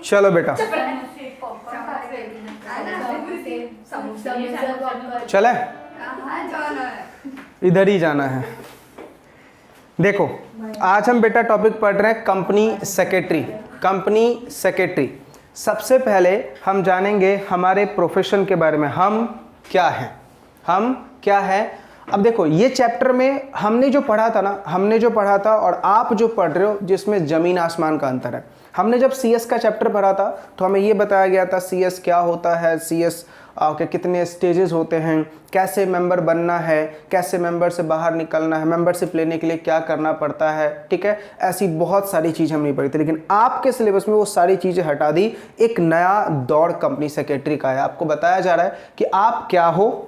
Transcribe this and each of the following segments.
चलो बेटा चले, इधर ही जाना है। देखो आज हम बेटा टॉपिक पढ़ रहे हैं कंपनी सेक्रेटरी। कंपनी सेक्रेटरी, सबसे पहले हम जानेंगे हमारे प्रोफेशन के बारे में। हम क्या हैं, हम क्या है। अब देखो ये चैप्टर में हमने जो पढ़ा था और आप जो पढ़ रहे हो, जिसमें जमीन आसमान का अंतर है। हमने जब सीएस का चैप्टर पढ़ा था तो हमें ये बताया गया था सीएस क्या होता है, सीएस के कितने स्टेजेस होते हैं, कैसे मेंबर बनना है, कैसे मेंबर से बाहर निकलना है, मेंबरशिप लेने के लिए क्या करना पड़ता है। ठीक है, ऐसी बहुत सारी चीज़ें हमने पढ़ी थी, लेकिन आपके सिलेबस में वो सारी चीज़ें हटा दी। एक नया दौर कंपनी सेक्रेटरी का है। आपको बताया जा रहा है कि आप क्या हो,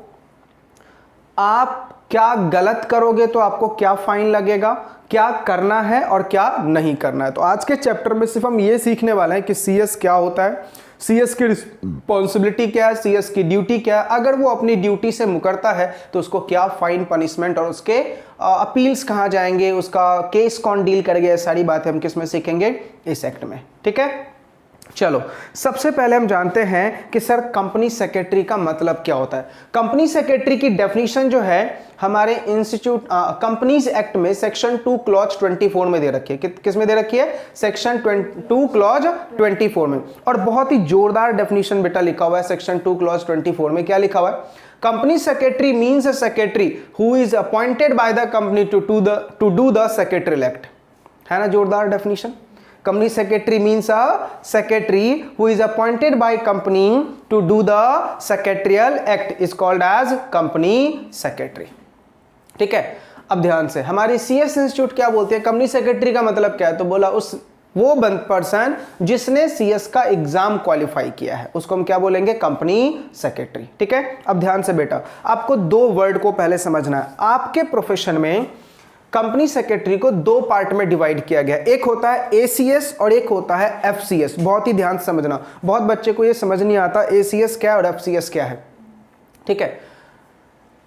आप क्या गलत करोगे तो आपको क्या फाइन लगेगा, क्या करना है और क्या नहीं करना है। तो आज के चैप्टर में सिर्फ हम ये सीखने वाले हैं कि सीएस क्या होता है, सीएस की रिस्पॉन्सिबिलिटी क्या है, सीएस की ड्यूटी क्या है, अगर वो अपनी ड्यूटी से मुकरता है तो उसको क्या फाइन, पनिशमेंट और उसके अपील्स कहाँ जाएंगे, उसका केस कौन डील करेंगे, ये सारी बातें हम किस में सीखेंगे, इस एक्ट में। ठीक है, चलो सबसे पहले हम जानते हैं कि सर कंपनी सेक्रेटरी का मतलब क्या होता है। कंपनी सेक्रेटरी की डेफिनेशन जो है हमारे इंस्टीट्यूट कंपनीज एक्ट में सेक्शन 2 क्लॉज 24 में दे रखी है। किस में दे रखी है, सेक्शन 2 क्लॉज 24 में। और बहुत ही जोरदार डेफिनेशन बेटा लिखा हुआ है सेक्शन 2 क्लॉज 24 में। क्या लिखा हुआ है, company secretary means a secretary who is appointed by the company to do the secretarial act. है ना जोरदार definition. Company secretary means a secretary who is appointed by company to do the secretarial act is called as company secretary। ठीक है, अब ध्यान से हमारी CS institute क्या बोलती है, कंपनी सेक्रेटरी का मतलब क्या है, तो बोला वो पर्सन जिसने CS का एग्जाम क्वालिफाई किया है उसको हम क्या बोलेंगे, कंपनी सेक्रेटरी। ठीक है, अब ध्यान से बेटा आपको दो वर्ड को पहले समझना है। आपके प्रोफेशन में कंपनी सेक्रेटरी को दो पार्ट में डिवाइड किया गया, एक होता है ACS और एक होता है FCS। बहुत ही ध्यान से समझना, बहुत बच्चे को ये समझ नहीं आता ACS क्या है और FCS क्या है। ठीक है,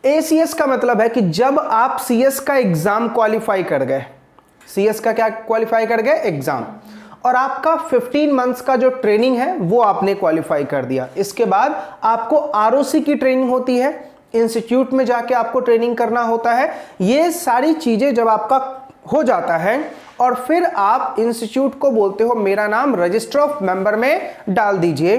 ACS का मतलब है कि जब आप CS का एग्जाम क्वालिफाई कर गए, CS का क्या क्वालिफाई कर गए, एग्जाम, और आपका 15 मंथ्स का जो ट्रेनिंग है वो आपने क्वालिफाई कर दिया। इसके बाद आपको ROC की ट्रेनिंग होती है, इंस्टीट्यूट में जाके आपको ट्रेनिंग करना होता है। ये सारी चीजें जब आपका हो जाता है और फिर आप इंस्टीट्यूट को बोलते हो मेरा नाम रजिस्टर ऑफ मेंबर में डाल दीजिए,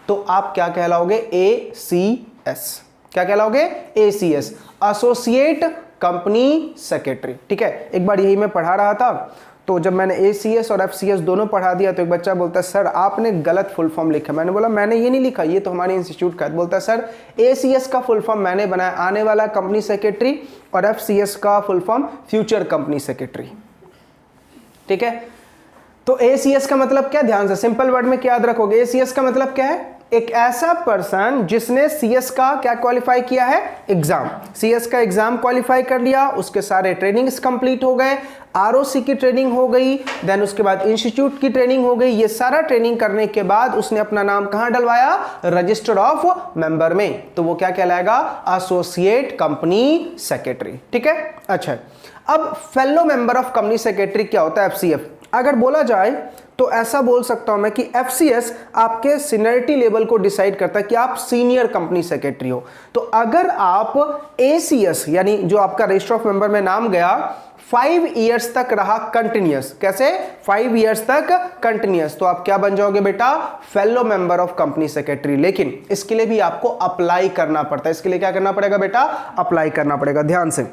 तो आप क्या कहलाओगे, ACS। क्या कहलाओगे, ACS, एसोसिएट कंपनी सेक्रेटरी। ठीक है, एक बार यही मैं पढ़ा रहा था तो जब मैंने ACS और FCS दोनों पढ़ा दिया तो एक बच्चा बोलता है सर आपने गलत फुल फॉर्म लिखा। मैंने बोला मैंने ये नहीं लिखा, ये तो हमारे इंस्टीट्यूट का है। बोलता है सर ACS का फुल फॉर्म मैंने बनाया, आने वाला कंपनी सेक्रेटरी, और FCS का full form future company secretary. ठीक है, तो ACS का मतलब क्या, ध्यान से सिंपल वर्ड में क्या याद रखोगे, ACS का मतलब क्या है, एक ऐसा पर्सन जिसने CS का क्या क्वालिफाई किया है, एग्जाम। CS का एग्जाम क्वालिफाई कर लिया, उसके सारे ट्रेनिंग्स कंप्लीट हो गए, ROC की ट्रेनिंग हो गई, देन उसके बाद इंस्टीट्यूट की ट्रेनिंग हो गई। ये सारा ट्रेनिंग करने के बाद उसने अपना नाम कहां डलवाया, रजिस्टर ऑफ मेंबर में, तो वो क्या कहलाएगा, एसोसिएट कंपनी सेक्रेटरी। ठीक है, अच्छा अब fellow member of company secretary क्या होता है, FCF। अगर बोला जाए तो ऐसा बोल सकता हूं मैं कि FCS आपके सीनियरिटी लेवल को डिसाइड करता है कि आप सीनियर कंपनी सेक्रेटरी हो। तो अगर आप ACS यानी जो आपका रजिस्टर ऑफ मेंबर में नाम गया 5 इयर्स तक रहा कंटिन्यूअस, कैसे 5 इयर्स तक कंटिन्यूअस, तो आप क्या बन जाओगे बेटा, fellow member of company secretary. लेकिन इसके लिए भी आपको अप्लाई करना पड़ता है। इसके लिए क्या करना पड़ेगा बेटा, अप्लाई करना पड़ेगा। ध्यान से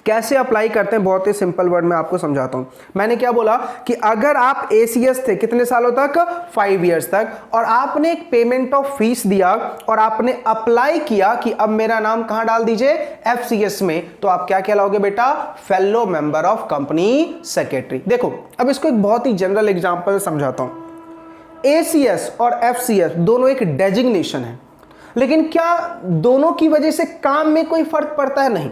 कैसे अप्लाई करते हैं, बहुत ही सिंपल वर्ड में आपको समझाता हूं। मैंने क्या बोला कि अगर आप ACS थे कितने सालों तक, 5 इयर्स तक, और आपने एक पेमेंट ऑफ फीस दिया और आपने अप्लाई किया कि अब मेरा नाम कहां डाल दीजिए, FCS में, तो आप क्या कहलाओगे बेटा, fellow member of company secretary. देखो अब इसको एक बहुत ही जनरल एग्जांपल समझाता हूं। ACS और FCS दोनों एक डेजिग्नेशन है, लेकिन क्या दोनों की वजह से काम में कोई फर्क पड़ता है, नहीं।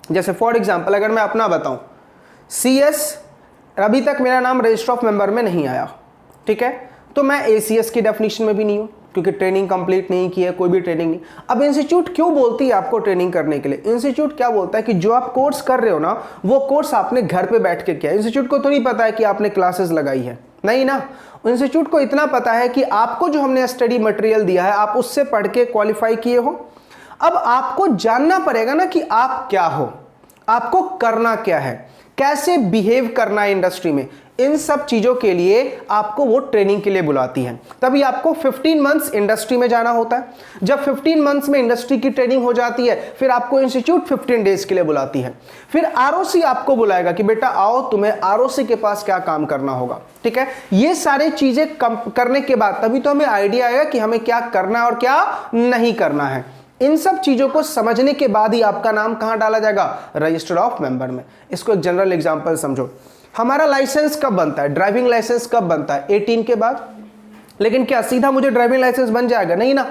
जैसे फॉर एग्जांपल अगर मैं अपना बताऊं, CS अभी तक मेरा नाम रजिस्टर ऑफ मेंबर में नहीं आया, ठीक है, तो मैं ACS की डेफिनेशन में भी नहीं हूं क्योंकि ट्रेनिंग कंप्लीट नहीं की है, कोई भी ट्रेनिंग नहीं। अब इंस्टीट्यूट क्यों बोलती है आपको ट्रेनिंग करने के लिए, इंस्टीट्यूट क्या बोलता है कि जो आप कोर्स कर रहे हो ना वो कोर्स आपने घर पे बैठ के किया। इंस्टीट्यूट को तो नहीं पता है कि आपने क्लासेस लगाई है, नहीं ना। इंस्टीट्यूट को इतना पता है कि आपको जो हमने स्टडी मटेरियल दिया है आप उससे पढ़ के क्वालिफाई किए हो। अब आपको जानना पड़ेगा ना कि आप क्या हो, आपको करना क्या है, कैसे बिहेव करना है इंडस्ट्री में। इन सब चीजों के लिए आपको वो ट्रेनिंग के लिए बुलाती है। तभी आपको 15 मंथ्स इंडस्ट्री में जाना होता है। जब 15 मंथ्स में इंडस्ट्री की ट्रेनिंग हो जाती है फिर आपको इंस्टीट्यूट 15 डेज के लिए बुलाती है। फिर आरओसी आपको बुलाएगा कि बेटा आओ तुम्हें आरओसी के पास क्या काम करना होगा। ठीक है, ये सारी चीजें करने के बाद तभी तो हमें आइडिया आएगा कि हमें क्या करना है और क्या नहीं करना है। इन सब चीजों को समझने के बाद ही आपका नाम कहां डाला जाएगा, रजिस्टर ऑफ मेंबर में। इसको एक जनरल एग्जांपल समझो। हमारा लाइसेंस कब बनता है, ड्राइविंग लाइसेंस कब बनता है, 18 के बाद। लेकिन क्या सीधा मुझे ड्राइविंग लाइसेंस बन जाएगा, नहीं ना।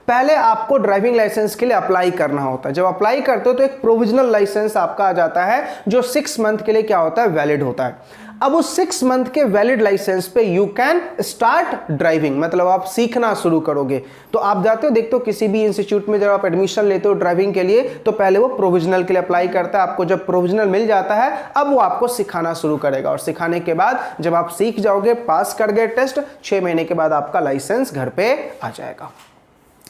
पहले आपको ड्राइविंग लाइसेंस के लिए अप्लाई करना होता है। जब अप्लाई करते हो तो एक प्रोविजनल लाइसेंस आपका आ जाता है जो 6 मंथ के लिए क्या होता है, वैलिड होता है। अब उस 6 मंथ के वैलिड लाइसेंस पे यू कैन स्टार्ट ड्राइविंग, मतलब आप सीखना शुरू करोगे। तो आप जाते हो, देखते हो किसी भी इंस्टीट्यूट में जब आप एडमिशन लेते हो ड्राइविंग के लिए तो पहले वो प्रोविजनल के लिए अप्लाई करता है। आपको जब प्रोविजनल मिल जाता है अब वो आपको सिखाना शुरू करेगा और सिखाने के बाद जब आप सीख जाओगे, पास कर गए टेस्ट, 6 महीने के बाद आपका लाइसेंस घर पे आ जाएगा।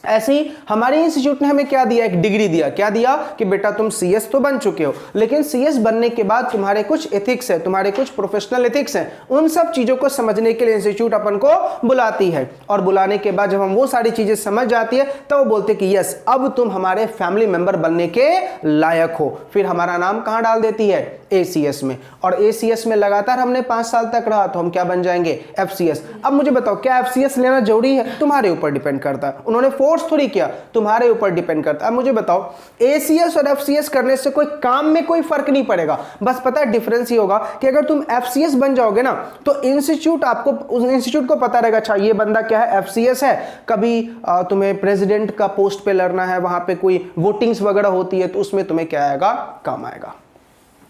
ऐसे ही हमारे इंस्टीट्यूट ने हमें क्या दिया, एक डिग्री दिया। क्या दिया कि बेटा तुम सीएस तो बन चुके हो, लेकिन सीएस बनने के बाद तुम्हारे कुछ एथिक्स है, तुम्हारे कुछ प्रोफेशनल एथिक्स हैं, उन सब चीजों को समझने के लिए इंस्टीट्यूट अपन को बुलाती है। और बुलाने के बाद जब हम वो सारी चीजें समझ जाती है तो वो बोलते कि यस अब तुम हमारे फैमिली मेंबर बनने के लायक हो। फिर हमारा नाम कहां डाल देती है, एसीएस में। और एसीएस में लगातार हमने 5 साल तक रहा तो हम क्या बन जाएंगे, एफसीएस। अब मुझे बताओ क्या एफसीएस लेना जरूरी है, तुम्हारे ऊपर डिपेंड करता है। उन्होंने फोर्स थोड़ी किया, तुम्हारे ऊपर डिपेंड करता है। अब मुझे बताओ एसीएस और एफसीएस करने से कोई काम में कोई फर्क नहीं पड़ेगा, बस पता है डिफरेंस ही होगा कि अगर तुम एफसीएस बन जाओगे ना तो इंस्टीट्यूट आपको, उस इंस्टीट्यूट को पता रहेगा अच्छा ये बंदा क्या है, एफसीएस है। कभी तुम्हें प्रेसिडेंट का पोस्ट पे लड़ना है, वहां पे कोई वोटिंग्स वगैरह होती है तो उसमें तुम्हें क्या आएगा, काम आएगा।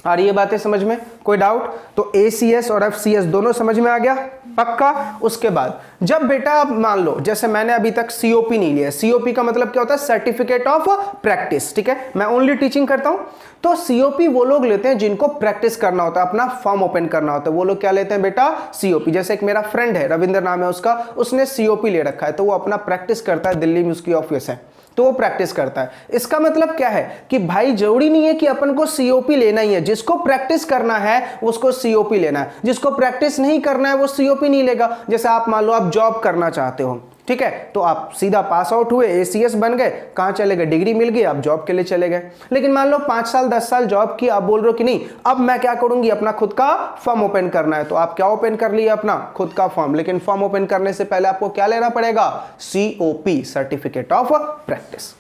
और ये बातें समझ में, कोई डाउट? तो एसीएस और एफसीएस दोनों समझ में आ गया, पक्का। उसके बाद जब बेटा आप मान लो जैसे मैंने अभी तक सीओपी नहीं लिया, सीओपी का मतलब क्या होता है, सर्टिफिकेट ऑफ प्रैक्टिस। ठीक है, मैं ओनली टीचिंग करता हूं। तो सीओपी वो लोग लेते हैं जिनको प्रैक्टिस करना होता है, अपना फॉर्म ओपन करना होता है, वो लोग क्या लेते हैं बेटा, सीओपी। जैसे एक मेरा फ्रेंड है, रविंद्र नाम है उसका, उसने सीओपी ले रखा है तो वो अपना प्रैक्टिस करता है, दिल्ली में उसकी ऑफिस है तो वो प्रैक्टिस करता है। इसका मतलब क्या है कि भाई जरूरी नहीं है कि अपन को सीओपी लेना ही है, जिसको प्रैक्टिस करना है उसको सीओपी लेना है, जिसको प्रैक्टिस नहीं करना है वो सीओपी नहीं लेगा। जैसे आप मान लो आप जॉब करना चाहते हो, ठीक है, तो आप सीधा पास आउट हुए, एसीएस बन गए, कहां चले गए, डिग्री मिल गई, आप जॉब के लिए चले गए। लेकिन मान लो 5 साल 10 साल जॉब की, आप बोल रहे हो कि नहीं अब मैं क्या करूंगी, अपना खुद का फॉर्म ओपन करना है, तो आप क्या ओपन कर लिए, अपना खुद का फॉर्म। लेकिन फॉर्म ओपन करने से पहले आपको क्या लेना पड़ेगा, सीओपी, सर्टिफिकेट ऑफ प्रैक्टिस।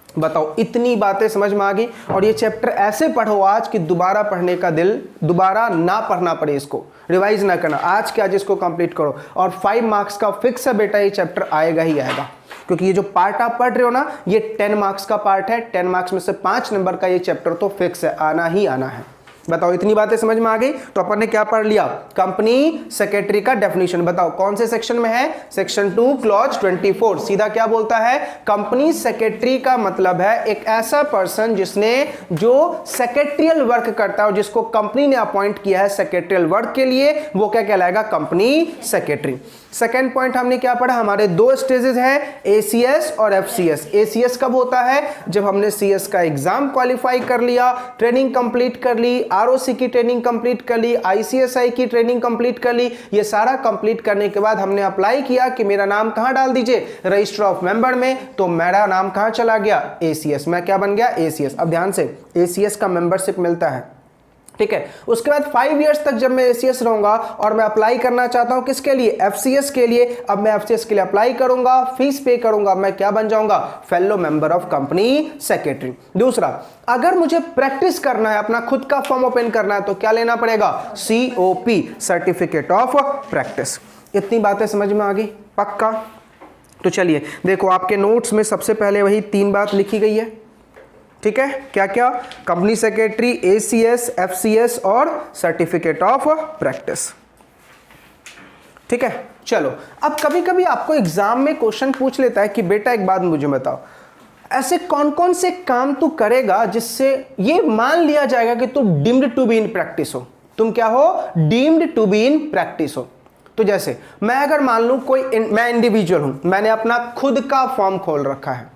बताओ इतनी बातें समझ में आ गई। और ये चैप्टर ऐसे पढ़ो आज कि दोबारा पढ़ने का दिल, दोबारा ना पढ़ना पड़े, इसको रिवाइज ना करना, आज के आज इसको कंप्लीट करो। और 5 मार्क्स का फिक्स है बेटा, ये चैप्टर आएगा ही आएगा, क्योंकि ये जो पार्ट आप पढ़ रहे हो ना ये 10 मार्क्स का पार्ट है। 10 मार्क्स में से 5 नंबर का ये चैप्टर तो फिक्स है, आना ही आना है। बताओ इतनी बातें समझ में आ गई। तो अपन ने क्या पढ़ लिया, कंपनी सेक्रेटरी का डेफिनेशन। बताओ कौन से सेक्शन में है, सेक्शन 2 क्लॉज 24। सीधा क्या बोलता है, कंपनी सेक्रेटरी का मतलब है एक ऐसा पर्सन जिसने जो सेक्रेटरियल वर्क करता है और जिसको कंपनी ने अपॉइंट किया है सेक्रेटरियल वर्क के लिए, वो क्या कहलाएगा, कंपनी सेक्रेटरी। सेकेंड पॉइंट हमने क्या पढ़ा, हमारे 2 स्टेजेस है, एसीएस और एफसीएस। एसीएस कब होता है, जब हमने सीएस का एग्जाम क्वालिफाई कर लिया, ट्रेनिंग कंप्लीट कर ली, आरओसी की ट्रेनिंग कंप्लीट कर ली, आईसीएसआई की ट्रेनिंग कंप्लीट कर ली। ये सारा कंप्लीट करने के बाद हमने अप्लाई किया कि मेरा नाम कहां डाल दीजिए, रजिस्टर ऑफ मेंबर में। तो मेरा नाम कहां चला गया, एसीएस। मैं क्या बन गया, एसीएस। अब ध्यान से, एसीएस का मेंबरशिप मिलता है, ठीक है। उसके बाद 5 इयर्स तक जब मैं एसीएस रहूंगा और मैं अप्लाई करना चाहता हूं किसके लिए, एफसीएस के लिए, अब मैं एफसीएस के लिए अप्लाई करूंगा, फीस पे करूंगा, मैं क्या बन जाऊंगा, fellow member of company secretary. दूसरा, अगर मुझे प्रैक्टिस करना है, अपना खुद का फॉर्म ओपन करना है, तो क्या लेना पड़ेगा, सीओपी, सर्टिफिकेट ऑफ प्रैक्टिस। इतनी बातें समझ में आ गई, पक्का। तो चलिए देखो, आपके नोट्स में सबसे पहले वही 3 बात लिखी गई है, ठीक है। क्या क्या, कंपनी सेक्रेटरी, एसीएस, एफसीएस और सर्टिफिकेट ऑफ प्रैक्टिस, ठीक है। चलो, अब कभी कभी आपको एग्जाम में क्वेश्चन पूछ लेता है कि बेटा एक बात मुझे बताओ, ऐसे कौन कौन से काम तू करेगा जिससे ये मान लिया जाएगा कि तू deemed to be in practice हो। तुम क्या हो, deemed to be in practice हो। तो जैसे मैं अगर मान लूं मैं इंडिविजुअल हूं, मैंने अपना खुद का फॉर्म खोल रखा है,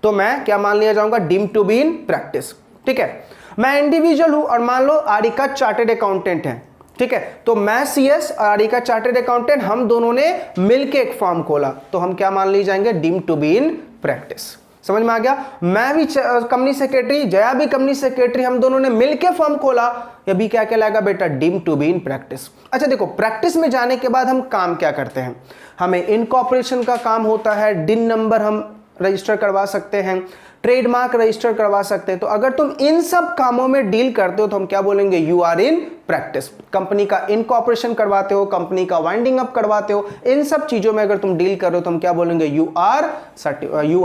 तो मैं क्या मान लिया जाऊंगा, deem to be in practice. ठीक है, मैं इंडिविजुअल हूं और मान लो आरिका चार्टेड अकाउंटेंट है। ठीक है, तो मैं सीएस और आरिका चार्टेड अकाउंटेंट, हम दोनों ने मिलके एक फॉर्म खोला, तो हम क्या मान ली जाएंगे, deem to be in practice. समझ में आ गया? मैं भी कंपनी सेक्रेटरी, जया भी कंपनी सेक्रेटरी, हम दोनों ने मिलके फॉर्म खोला, ये भी क्या कहलाएगा बेटा, deem to be in practice. अच्छा देखो, प्रैक्टिस में जाने के बाद हम काम क्या करते हैं, हमें इनकॉर्पोरेशन का काम होता है, डिन नंबर हम रजिस्टर करवा सकते हैं, ट्रेडमार्क रजिस्टर करवा सकते हैं। तो अगर तुम इन सब कामों में डील करते हो तो हम क्या बोलेंगे, you are in practice. Company का इनकॉर्पोरेशन करवाते हो, कंपनी का वाइंडिंग अप करवाते हो, इन सब चीजों में अगर तुम डील कर रहे हो तो हम क्या बोलेंगे, यू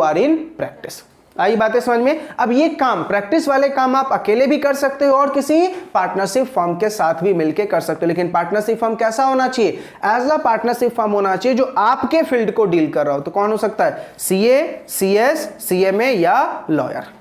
आर इन प्रैक्टिस। आई बातें समझ में? अब ये काम, प्रैक्टिस वाले काम आप अकेले भी कर सकते हो और किसी पार्टनरशिप फर्म के साथ भी मिलकर कर सकते हो, लेकिन पार्टनरशिप फर्म कैसा होना चाहिए, एज अ पार्टनरशिप फर्म होना चाहिए जो आपके फील्ड को डील कर रहा हो। तो कौन हो सकता है, सीए, सीएस, सीएमए या लॉयर।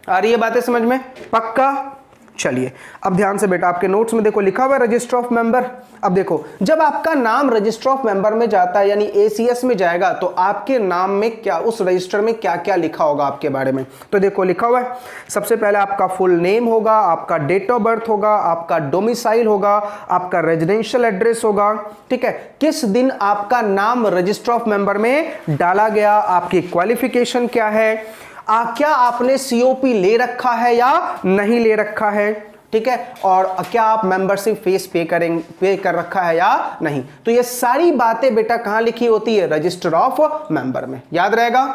आ रही है बातें समझ में? पक्का? चलिए अब ध्यान से बेटा, आपके नोट्स में देखो लिखा हुआ है रजिस्टर ऑफ मेंबर। अब देखो, जब आपका नाम रजिस्टर ऑफ मेंबर में जाता है यानी एसीएस में जाएगा, तो आपके नाम में क्या, उस रजिस्टर में क्या क्या लिखा होगा आपके बारे में। तो देखो लिखा हुआ है, सबसे पहले आपका फुल नेम होगा, आपका डेट ऑफ बर्थ होगा, आपका डोमिसाइल होगा, आपका रेजिडेंशियल एड्रेस होगा। ठीक है, किस दिन आपका नाम रजिस्टर ऑफ मेंबर में डाला गया, आपकी क्वालिफिकेशन क्या है, क्या आपने सीओपी ले रखा है या नहीं ले रखा है। ठीक है, और क्या आप मेंबरशिप फीस पे कर रखा है या नहीं। तो ये सारी बातें बेटा कहां लिखी होती है, रजिस्टर ऑफ मेंबर में। याद रहेगा?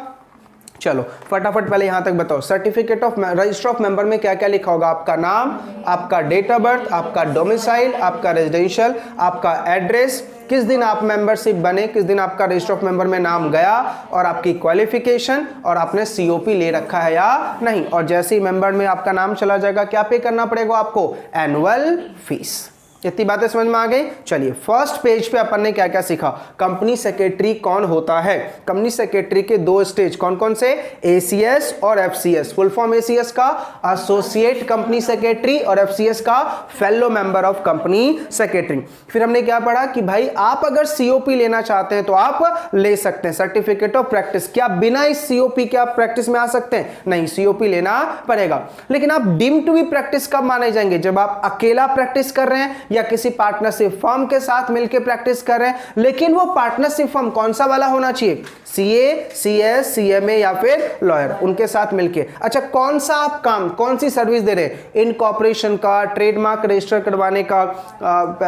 चलो फटाफट पहले यहां तक बताओ, certificate of register of member में क्या क्या लिखा होगा, आपका नाम, आपका डेट ऑफ बर्थ, आपका डोमिसाइल, आपका रेजिडेंशियल, आपका एड्रेस, किस दिन आप मेंबरशिप बने, किस दिन आपका रजिस्टर ऑफ मेंबर में नाम गया, और आपकी क्वालिफिकेशन, और आपने सीओपी ले रखा है या नहीं। और जैसे ही मेंबर में आपका नाम चला जाएगा, क्या पे करना पड़ेगा आपको, एनुअल फीस। इतनी बातें समझ में आ गई? चलिए फर्स्ट पेज पे अपन ने क्या क्या सीखा, कंपनी सेक्रेटरी कौन होता है। कंपनी सेक्रेटरी के दो स्टेज कौन कौन से, एसीएस और एफसीएस। फुल फॉर्म एसीएस का एसोसिएट कंपनी सेक्रेटरी और एफसीएस का fellow member of company secretary. फिर हमने क्या पढ़ा कि भाई आप अगर सीओपी लेना चाहते हैं तो आप ले सकते हैं, सर्टिफिकेट ऑफ प्रैक्टिस। क्या बिना इस सीओपी के आप प्रैक्टिस में आ सकते हैं, नहीं, सीओपी लेना पड़ेगा। लेकिन आप डीम टू बी प्रैक्टिस कब माने जाएंगे, जब आप अकेला प्रैक्टिस कर रहे हैं या किसी पार्टनरशिप फर्म के साथ मिलकर प्रैक्टिस कर रहे हैं। लेकिन वो पार्टनरशिप फर्म कौन सा वाला होना चाहिए, सीए, सीएस, सीएमए या फिर लॉयर, उनके साथ मिलके। अच्छा, कौन सा आप काम, कौन सी सर्विस दे रहे हैं, इनकॉर्पोरेशन का, ट्रेडमार्क रजिस्टर करवाने का,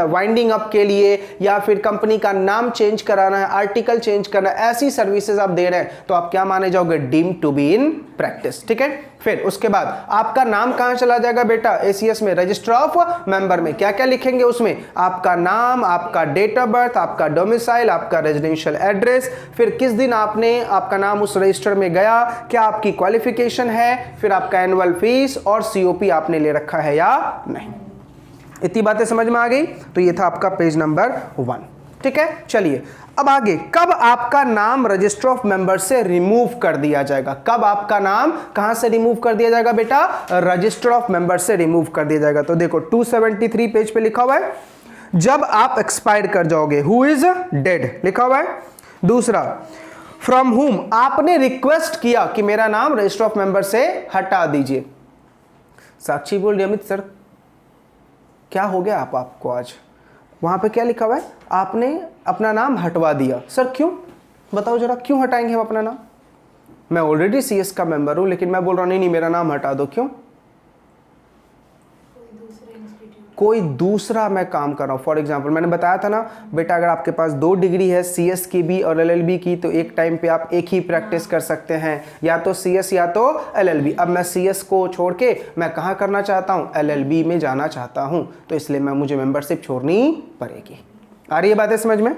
वाइंडिंग अप के लिए, या फिर कंपनी का नाम चेंज कराना है, आर्टिकल चेंज करना है, ऐसी सर्विसेज आप दे रहे हैं, तो आप क्या माने जाओगे, deem to be in practice. ठीक है, फिर उसके बाद आपका नाम कहां चला जाएगा बेटा, एसीएस में, रजिस्टर ऑफ मेंबर में। क्या क्या लिखेंगे उसमें, आपका नाम, आपका डेट ऑफ बर्थ, आपका डोमिसाइल, आपका रेजिडेंशियल एड्रेस, फिर किस दिन आपने आपका नाम उस रजिस्टर में गया, क्या आपकी क्वालिफिकेशन है, फिर आपका एनुअल फीस और सीओपी आपने ले रखा है या नहीं। इतनी बातें समझ में आ गई? तो ये था आपका पेज नंबर 1। ठीक है, चलिए अब आगे, कब आपका नाम रजिस्टर ऑफ मेंबर से रिमूव कर दिया जाएगा, कब आपका नाम कहां से रिमूव कर दिया जाएगा बेटा, रजिस्टर ऑफ मेंबर से रिमूव कर दिया जाएगा। तो देखो 273 पेज पे लिखा हुआ है, जब आप एक्सपायर कर जाओगे, हु इज डेड लिखा हुआ है। दूसरा, फ्रॉम हुम, आपने रिक्वेस्ट किया कि मेरा नाम रजिस्टर ऑफ मेंबर से हटा दीजिए। साक्षी बोल रही, अमित सर क्या हो गया आपको आज, वहां पे क्या लिखा हुआ है, आपने अपना नाम हटवा दिया। सर क्यों, बताओ जरा, क्यों हटाएंगे हम अपना नाम, मैं ऑलरेडी सीएस का मेंबर हूं, लेकिन मैं बोल रहा हूं नहीं मेरा नाम हटा दो। क्यों, कोई दूसरा मैं काम कर रहा हूं। फॉर एग्जांपल मैंने बताया था ना बेटा, अगर आपके पास 2 डिग्री है, सीएस की भी और एलएलबी की, तो एक टाइम पे आप एक ही प्रैक्टिस कर सकते हैं, या तो सीएस या तो एलएलबी। अब मैं सीएस को छोड़ के मैं कहां करना चाहता हूं, एलएलबी में जाना चाहता हूं, तो इसलिए मुझे मेंबरशिप छोड़नी पड़ेगी। आ रही है बातें समझ में?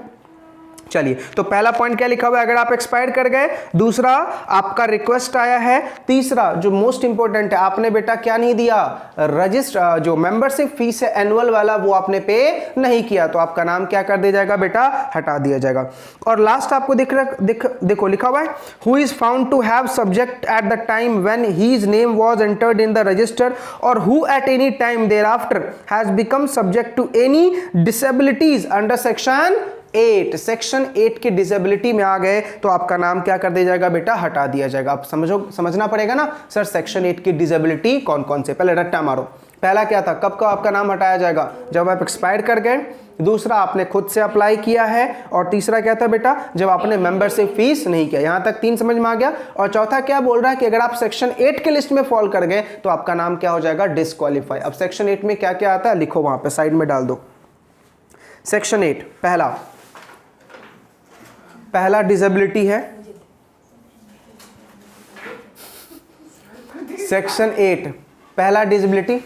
चलिए, तो पहला पॉइंट क्या लिखा हुआ है, अगर आप एक्सपायर कर गए। दूसरा, आपका रिक्वेस्ट आया है। तीसरा, जो मोस्ट इंपॉर्टेंट है, आपने बेटा क्या नहीं दिया, रजिस्टर जो मेंबरशिप फीस है एनुअल वाला, वो आपने पे नहीं किया, तो आपका नाम क्या कर दिया जाएगा बेटा, हटा दिया जाएगा। और लास्ट आपको देखो लिखा हुआ है, who is found to have subject at the time when his name was entered in the register or who at any time thereafter has become subject to any disabilities under section 8, section 8 की disability में आ गए तो आपका नाम क्या कर दिया जाएगा बेटा, हटा दिया जाएगा। आप समझना पड़ेगा ना सर सेक्शन 8 की डिसेबिलिटी कौन कौन से, पहले रट्टा मारो। पहला क्या था, कब का आपका नाम हटाया जाएगा, जब आप एक्सपायर कर गए। दूसरा आपने खुद से अप्लाई किया है। और तीसरा क्या था बेटा, जब आपने मेंबरशिप फीस नहीं किया। यहां तक 3 समझ में आ गया। और चौथा क्या बोल रहा है कि अगर आप सेक्शन 8 के लिस्ट में फॉल कर गए तो आपका नाम क्या हो जाएगा, डिस्क्वालीफाई। अब सेक्शन 8 में क्या क्या आता है लिखो, वहां पे साइड में डाल दो। सेक्शन 8 पहला डिसेबिलिटी है। सेक्शन 8 पहला disability,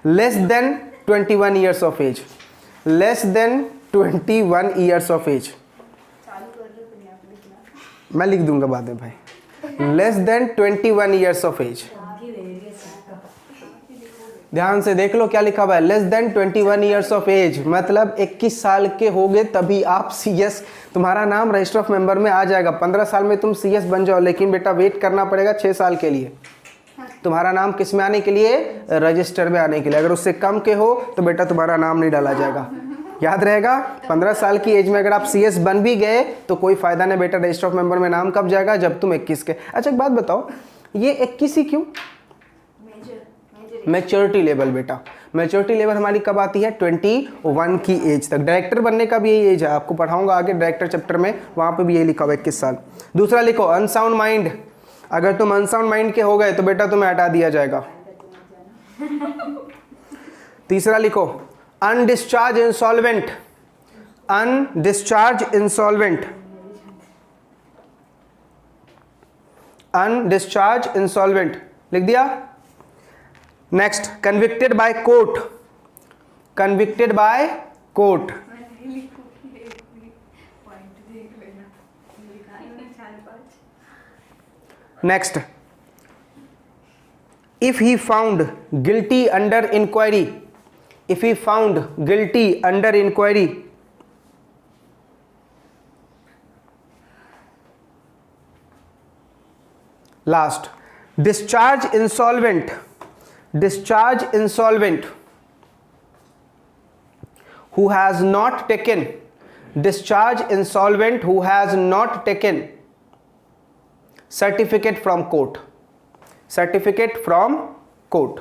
less than 21 years of age, less than 21 years of age. मैं लिख दूंगा बाद में भाई। Less than 21 years of age, ध्यान से देख लो क्या लिखा हुआ है, less than 21 years of age, मतलब 21 साल के हो गए तभी आप सीएस, तुम्हारा नाम रजिस्टर ऑफ मेंबर में आ जाएगा। 15 साल में तुम सीएस बन जाओ, लेकिन बेटा वेट करना पड़ेगा 6 साल के लिए तुम्हारा नाम किस में आने के लिए, रजिस्टर में आने के लिए। अगर उससे कम के हो तो बेटा तुम्हारा नाम नहीं डाला जाएगा, याद रहेगा। 15 साल की एज में अगर आप सीएस बन भी गए तो कोई फायदा नहीं बेटा, रजिस्टर ऑफ मेंबर में नाम कब जाएगा, जब तुम 21 के। अच्छा एक बात बताओ, ये 21 ही क्यों, मैच्योरिटी लेवल बेटा, मैच्योरिटी लेवल हमारी कब आती है, 21 की एज तक। डायरेक्टर बनने का भी यही एज है, आपको पढ़ाऊंगा आगे डायरेक्टर चैप्टर में, वहां पे भी यही लिखा हुआ है 21 साल। दूसरा लिखो अनसाउंड माइंड, अगर तुम अनसाउंड माइंड के हो गए तो बेटा तुम्हें हटा दिया जाएगा। तीसरा लिखो undischarged insolvent, undischarged insolvent, undischarged insolvent लिख दिया। Next convicted by court, convicted by court. Next if he found guilty under inquiry, if he found guilty under inquiry, last discharge insolvent, discharge insolvent who has not taken, discharge insolvent who has not taken certificate from court, certificate from court.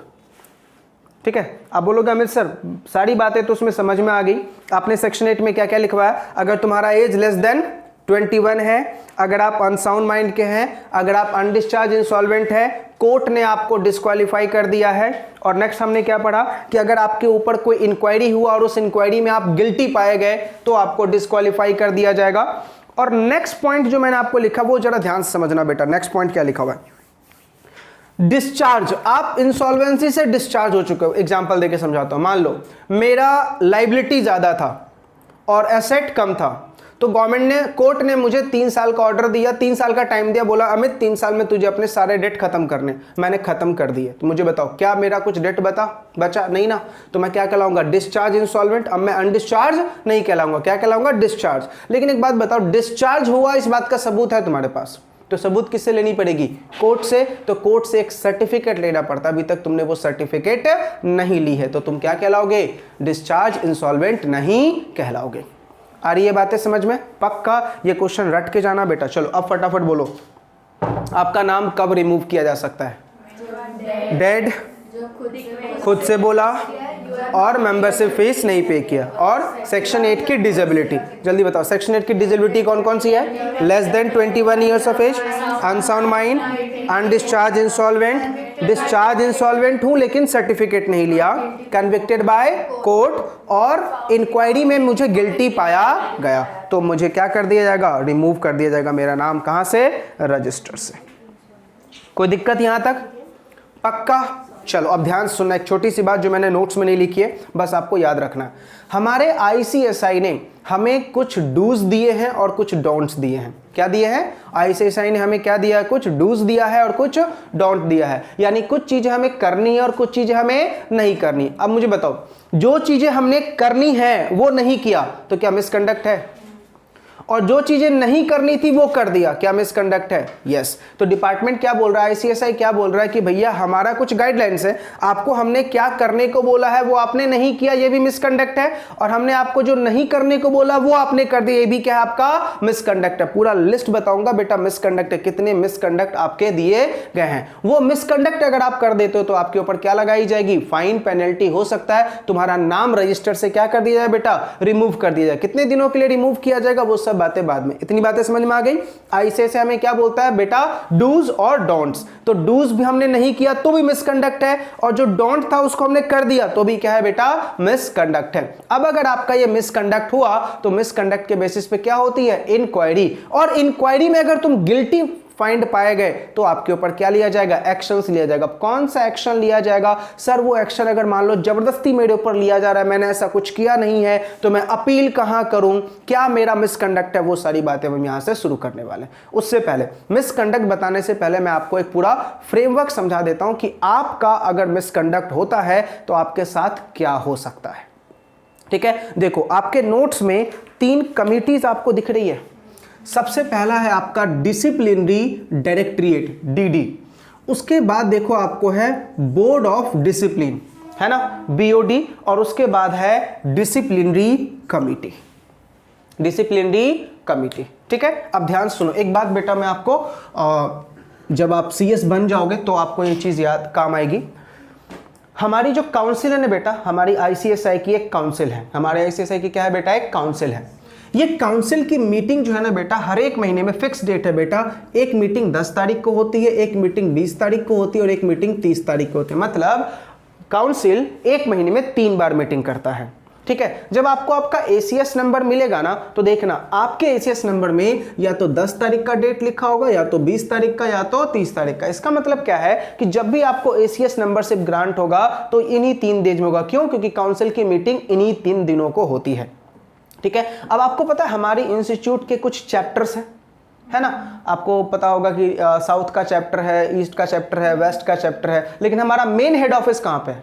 ठीक है, आप बोलोगे Amit sir सारी बातें तो उसमें समझ में आ गई, आपने सेक्शन 8 में क्या क्या लिखवाया, अगर तुम्हारा एज लेस देन 21 है, अगर आप अनसाउंड माइंड के हैं, अगर आप अनडिस्चार्ज इंसॉल्वेंट है, कोर्ट ने आपको डिस्क्वालीफाई कर दिया है। और नेक्स्ट हमने क्या पढ़ा कि अगर आपके ऊपर कोई इंक्वायरी हुआ और उस इंक्वायरी में आप गिल्टी पाए गए तो आपको डिस्क्वालीफाई कर दिया जाएगा। और नेक्स्ट पॉइंट जो मैंने आपको लिखा वो जरा ध्यान से समझना बेटा, नेक्स्ट पॉइंट क्या लिखा हुआ है, डिस्चार्ज, आप इंसॉल्वेंसी से डिस्चार्ज हो चुके हो। एग्जांपल देके समझाता हूं, मान लो मेरा लाइबिलिटी ज्यादा था और एसेट कम था, तो गवर्नमेंट ने, कोर्ट ने मुझे 3 साल का ऑर्डर दिया, 3 साल का टाइम दिया, बोला अमित 3 साल में तुझे अपने सारे डेट खत्म करने, मैंने खत्म कर दिए। तो मुझे बताओ क्या मेरा कुछ डेट बचा नहीं ना, तो मैं क्या कहलाऊंगा, डिस्चार्ज इंसॉल्वेंट। अब मैं अनडिस्चार्ज नहीं कहलाऊंगा, क्या कहलाऊंगा, डिस्चार्ज। लेकिन एक बात बताओ, डिस्चार्ज हुआ इस बात का सबूत है तुम्हारे पास, तो सबूत किससे लेनी पड़ेगी, कोर्ट से। तो कोर्ट से एक सर्टिफिकेट लेना पड़ता, अभी तक तुमने वो सर्टिफिकेट नहीं ली है, तो तुम क्या कहलाओगे, डिस्चार्ज इंसॉल्वेंट नहीं कहलाओगे। आ रही है बातें समझ में, पक्का ये क्वेश्चन रट के जाना बेटा। चलो अब फटाफट बोलो, आपका नाम कब रिमूव किया जा सकता है, डेड, खुद से बोला और मेंबरशिप फीस नहीं पे किया, और सेक्शन 8 की डिसेबिलिटी। जल्दी बताओ सेक्शन 8 की डिसेबिलिटी कौन कौन सी है, less than 21 years of age, unsound mind, undischarged insolvent, discharged insolvent हूं लेकिन सर्टिफिकेट नहीं लिया, कन्विक्टेड बाय कोर्ट, और इंक्वायरी में मुझे गिल्टी पाया गया, तो मुझे क्या कर दिया जाएगा, रिमूव कर दिया जाएगा मेरा नाम, कहां से, रजिस्टर से। कोई दिक्कत यहां तक, पक्का। चलो अब ध्यान सुनना, एक छोटी सी बात जो मैंने नोट्स में नहीं लिखी है, बस आपको याद रखना है। हमारे आईसीएसआई ने हमें कुछ डूज दिए हैं और कुछ डोंट्स दिए हैं। क्या दिए हैं, आईसीएसआई ने हमें क्या दिया है, कुछ डूज दिया है और कुछ डोंट दिया है, यानी कुछ चीजें हमें करनी है और कुछ चीजें हमें नहीं करनी। अब मुझे बताओ, जो चीजें हमने करनी है वो नहीं किया तो क्या मिसकंडक्ट है, और जो चीजें नहीं करनी थी वो कर दिया, क्या मिसकंडक्ट है? यस। तो डिपार्टमेंट क्या बोल रहा है, आईसीएसआई क्या बोल रहा है कि भैया हमारा कुछ गाइडलाइंस है, आपको हमने क्या करने को बोला है वो आपने नहीं किया, ये भी मिसकंडक्ट है, और हमने आपको जो नहीं करने को बोला वो आपने कर दिया, ये भी क्या है आपका मिसकंडक्ट है। पूरा लिस्ट बताऊंगा बेटा मिसकंडक्ट है, कितने मिसकंडक्ट आपके दिए गए हैं। वो मिसकंडक्ट अगर आप कर देते हो तो आपके ऊपर क्या लगाई जाएगी? फाइन, पेनल्टी हो सकता है, तुम्हारा नाम रजिस्टर से क्या कर दिया जाए बेटा? रिमूव कर दिया जाए। कितने दिनों के लिए रिमूव किया जाएगा वो सब बातें बाद में। इतनी बातें समझ में आ गई? आईसीएसआई हमें क्या बोलता है बेटा? डूज और डोंट्स। तो डूज भी हमने नहीं किया तो भी मिसकंडक्ट है, और जो डोंट था उसको हमने कर दिया तो भी क्या है बेटा? मिसकंडक्ट है। अब अगर आपका ये मिसकंडक्ट हुआ तो मिसकंडक्ट के बेसिस पे क्या होती है? इंक्वायरी, और इंक्वायरी में अगर तुम गिल्टी फाइंड पाए गए तो आपके ऊपर क्या लिया जाएगा? एक्शंस लिया जाएगा। कौन सा एक्शन लिया जाएगा? सर वो एक्शन अगर मान लो जबरदस्ती मेरे ऊपर लिया जा रहा है, मैंने ऐसा कुछ किया नहीं है, तो मैं अपील कहां करूं, क्या मेरा मिसकंडक्ट है, वो सारी बातें हम यहां से शुरू करने वाले। उससे पहले मिसकंडक्ट बताने से पहले मैं आपको एक पूरा फ्रेमवर्क समझा देता हूं कि आपका अगर मिसकंडक्ट होता है तो आपके साथ क्या हो सकता है। ठीक है, देखो आपके नोट्स में 3 कमिटीज आपको दिख रही है। सबसे पहला है आपका डिसिप्लिनरी डायरेक्टरेट, डीडी। उसके बाद देखो आपको है बोर्ड ऑफ डिसिप्लिन, है ना, बीओडी, और उसके बाद है डिसिप्लिनरी कमिटी, डिसिप्लिनरी कमिटी। ठीक है, अब ध्यान सुनो एक बात बेटा, मैं आपको जब आप सीएस बन जाओगे तो आपको ये चीज याद काम आएगी। हमारी जो काउंसिल है ना बेटा, हमारी आईसीएसआई की एक काउंसिल है, हमारे आईसीएसआई की क्या है बेटा? एक काउंसिल है। ये काउंसिल की मीटिंग जो है ना बेटा, हर एक महीने में फिक्स डेट है बेटा। एक मीटिंग 10 तारीख को होती है, एक मीटिंग 20 तारीख को होती है, और एक मीटिंग 30 तारीख को होती है। मतलब काउंसिल एक महीने में 3 बार मीटिंग करता है। ठीक है, जब आपको आपका एसीएस नंबर मिलेगा ना तो देखना आपके एसीएस नंबर में या तो 10 तारीख का डेट लिखा होगा, या तो 20 तारीख का, या तो 30 तारीख का। इसका मतलब क्या है कि जब भी आपको एसीएस नंबर से ग्रांट होगा तो इन्हीं 3 दिन में होगा। क्यों? क्योंकि काउंसिल की मीटिंग इन्हीं 3 दिनों को होती है। ठीक है, अब आपको पता है हमारी इंस्टीट्यूट के कुछ चैप्टर्स हैं, है ना, आपको पता होगा कि साउथ का चैप्टर है, ईस्ट का चैप्टर है, वेस्ट का चैप्टर है, लेकिन हमारा मेन हेड ऑफिस कहां पे है?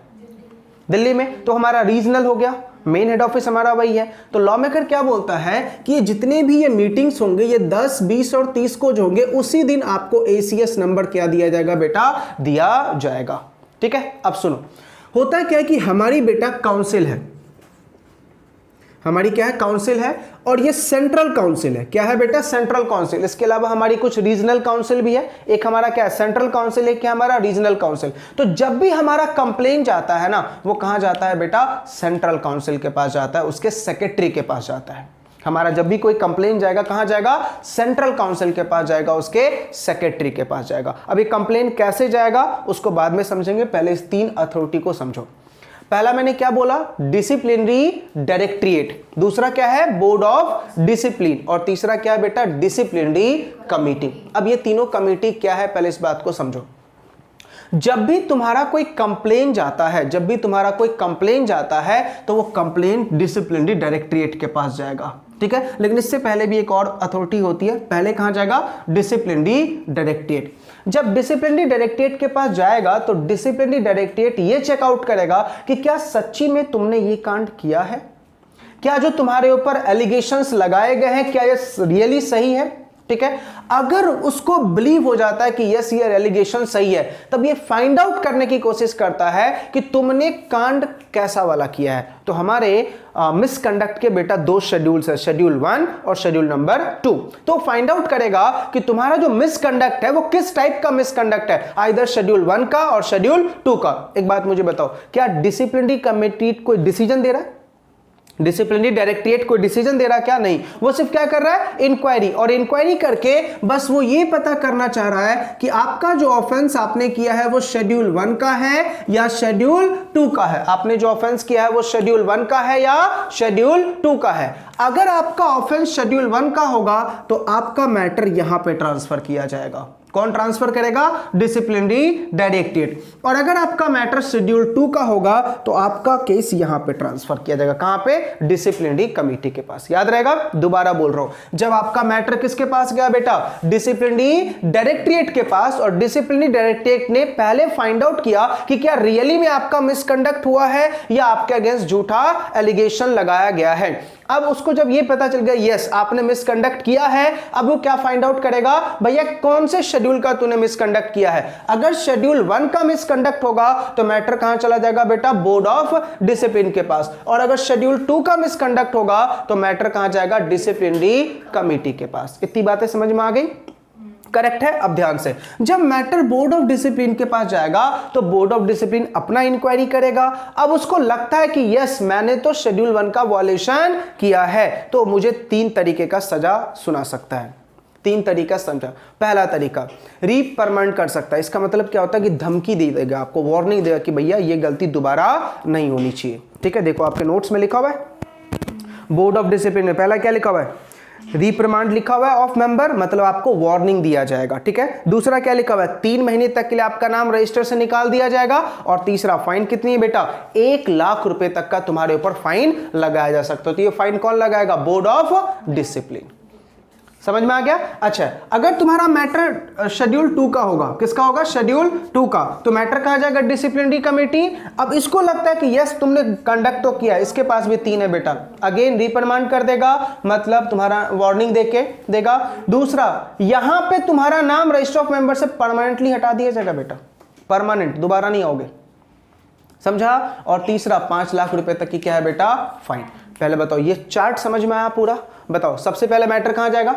दिल्ली में। तो हमारा रीजनल हो गया, मेन हेड ऑफिस हमारा वही है। तो लॉ मेकर क्या बोलता है कि जितने भी ये मीटिंग्स होंगे, ये 10, 20 और 30 को जो होंगे, उसी दिन आपको एसीएस नंबर क्या दिया जाएगा बेटा? दिया जाएगा। ठीक है, अब सुनो, होता क्या है कि हमारी बेटा काउंसिल है, हमारी क्या है? काउंसिल है, और ये सेंट्रल काउंसिल है। क्या है बेटा? Central council. इसके अलावा हमारी कुछ रीजनल काउंसिल भी है। एक हमारा क्या है? सेंट्रल काउंसिल, एक क्या हमारा? Regional council. तो जब भी हमारा कंप्लेन जाता है ना, वो कहां जाता है बेटा? सेंट्रल काउंसिल के पास जाता है, उसके सेक्रेटरी के पास जाता है। हमारा जब भी कोई कंप्लेन जाएगा कहां जाएगा? सेंट्रल काउंसिल के पास जाएगा, उसके सेक्रेटरी के पास जाएगा। अभी कंप्लेन कैसे जाएगा उसको बाद में समझेंगे, पहले इस 3 अथॉरिटी को समझो। पहला मैंने क्या बोला? डिसिप्लिनरी डायरेक्टरेट, दूसरा क्या है? बोर्ड ऑफ डिसिप्लिन, और तीसरा क्या है बेटा? Disciplinary committee. अब ये तीनों कमिटी क्या है, पहले इस बात को समझो। जब भी तुम्हारा कोई कंप्लेन जाता है, जब भी तुम्हारा कोई कंप्लेन जाता है तो वो कंप्लेन डिसिप्लिनरी डायरेक्टरेट के पास जाएगा। ठीक है, लेकिन इससे पहले भी एक और अथॉरिटी होती है, पहले कहां जाएगा? Disciplinary directorate. जब डिसिप्लिनरी डायरेक्टरेट के पास जाएगा तो डिसिप्लिनरी डायरेक्टरेट ये चेकआउट करेगा कि क्या सच्ची में तुमने ये कांड किया है, क्या जो तुम्हारे ऊपर एलिगेशंस लगाए गए हैं क्या ये रियली सही है। ठीक है, अगर उसको बिलीव हो जाता है कि यस ये एलिगेशन सही है, तब ये फाइंड आउट करने की कोशिश करता है कि तुमने कांड कैसा वाला किया है। तो हमारे मिसकंडक्ट के बेटा 2 शेड्यूल्स है, शेड्यूल 1 और शेड्यूल नंबर 2। तो फाइंड आउट करेगा कि तुम्हारा जो मिसकंडक्ट है वो किस टाइप का मिसकंडक्ट है, आइदर शेड्यूल 1 का और शेड्यूल 2 का। एक बात मुझे बताओ, क्या डिसिप्लिनरी कमिटी कोई डिसीजन दे रहा है? डिसिप्लिनरी डायरेक्टरेट कोई डिसीजन दे रहा क्या? नहीं, वो सिर्फ क्या कर रहा है? इंक्वायरी। और इंक्वायरी करके बस वो ये पता करना चाह रहा है कि आपका जो ऑफेंस आपने किया है वो शेड्यूल 1 का है या शेड्यूल 2 का है। आपने जो ऑफेंस किया है वो शेड्यूल 1 का है या शेड्यूल 2 का है। अगर आपका ऑफेंस शेड्यूल 1 का होगा तो आपका मैटर यहां पे ट्रांसफर किया जाएगा। कौन ट्रांसफर करेगा? Disciplinary directorate. और अगर आपका मैटर शेड्यूल 2 का होगा तो आपका केस यहां पे ट्रांसफर किया जाएगा। कहां पे? डिसिप्लिनरी कमेटी के पास। याद रहेगा, दोबारा बोल रहा हूं, जब आपका मैटर किसके पास गया बेटा? डिसिप्लिनरी डायरेक्टरेट के पास, और डिसिप्लिनरी डायरेक्टरेट ने पहले फाइंड आउट किया कि क्या रियली में आपका मिसकंडक्ट हुआ है या आपके अगेंस्ट झूठा एलिगेशन लगाया गया है। अब उसको जब ये पता चल गया यस आपने मिसकंडक्ट किया है, अब वो क्या फाइंड आउट करेगा, भैया कौन से शेड्यूल का तूने मिसकंडक्ट किया है। अगर शेड्यूल 1 का मिसकंडक्ट होगा तो मैटर कहां चला जाएगा बेटा, बोर्ड ऑफ डिसिप्लिन के पास, और अगर शेड्यूल 2 का मिसकंडक्ट होगा तो मैटर कहां जाएगा, डिसिप्लिनरी कमिटी के पास। इतनी बातें समझ में आ गई, करेक्ट है। अब ध्यान से, जब मैटर बोर्ड ऑफ डिसिप्लिन के पास जाएगा तो बोर्ड ऑफ डिसिप्लिन अपना इंक्वायरी करेगा। अब उसको लगता है कि यस मैंने तो शेड्यूल 1 का वॉयलेशन किया है, तो मुझे 3 तरीके का सजा सुना सकता है। 3 तरीका समझा। पहला तरीका रीपरमानेंट कर सकता है। इसका मतलब क्या होता है कि धमकी दे देगा, आपको वार्निंग देगा कि भैया ये गलती दोबारा नहीं होनी चाहिए। ठीक है, देखो आपके नोट्स में लिखा हुआ है बोर्ड ऑफ डिसिप्लिन में पहला क्या लिखा हुआ है, रिप्रिमांड लिखा हुआ है ऑफ मेंबर, मतलब आपको वार्निंग दिया जाएगा। ठीक है, दूसरा क्या लिखा हुआ है, 3 महीने तक के लिए आपका नाम रजिस्टर से निकाल दिया जाएगा, और तीसरा फाइन कितनी है बेटा, 1 लाख रुपए तक का तुम्हारे ऊपर फाइन लगाया जा सकता है। तो ये फाइन कौन लगाएगा, बोर्ड ऑफ डिसिप्लिन। समझ में आ गया। अच्छा, अगर तुम्हारा मैटर शेड्यूल 2 का होगा, किसका होगा, शेड्यूल 2 का, तो मैटर कहा जाएगा डिसिप्लिनरी कमेटी। अब इसको लगता है कि यस तुमने कंडक्ट तो किया, इसके पास भी 3 है बेटा, अगेन रिपरमांड कर देगा, मतलब तुम्हारा वार्निंग देके देगा। दूसरा, यहां पे तुम्हारा नाम रजिस्टर ऑफ मेंबर से परमानेंटली हटा दिया जाएगा बेटा, परमानेंट, दोबारा नहीं आओगे, समझा। और तीसरा 5 लाख रुपए तक की क्या है बेटा, फाइन। पहले बताओ ये चार्ट समझ में आया पूरा, बताओ सबसे पहले मैटर कहां जाएगा,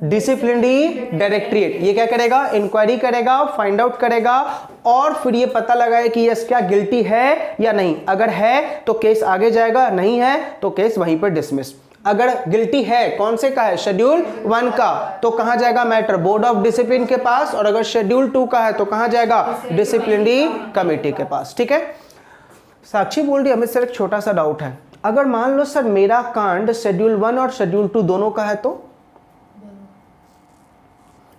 डिसिप्लिनरी डायरेक्टरेट। ये क्या करेगा, इंक्वायरी करेगा, फाइंड आउट करेगा, और फिर ये पता लगाए कि यस क्या गिल्टी है या नहीं। अगर है तो केस आगे जाएगा, नहीं है तो केस वहीं पर डिसमिस। अगर गिल्टी है, कौन से का है, शेड्यूल 1 का, तो कहां जाएगा मैटर, बोर्ड ऑफ डिसिप्लिन के पास, और अगर शेड्यूल 2 का है तो कहां जाएगा, डिसिप्लिनरी कमेटी के पास। ठीक है, साक्षी बोल रही है हमें सर एक छोटा सा डाउट है, अगर मान लो सर मेरा कांड शेड्यूल 1 और शेड्यूल 2 दोनों का है, तो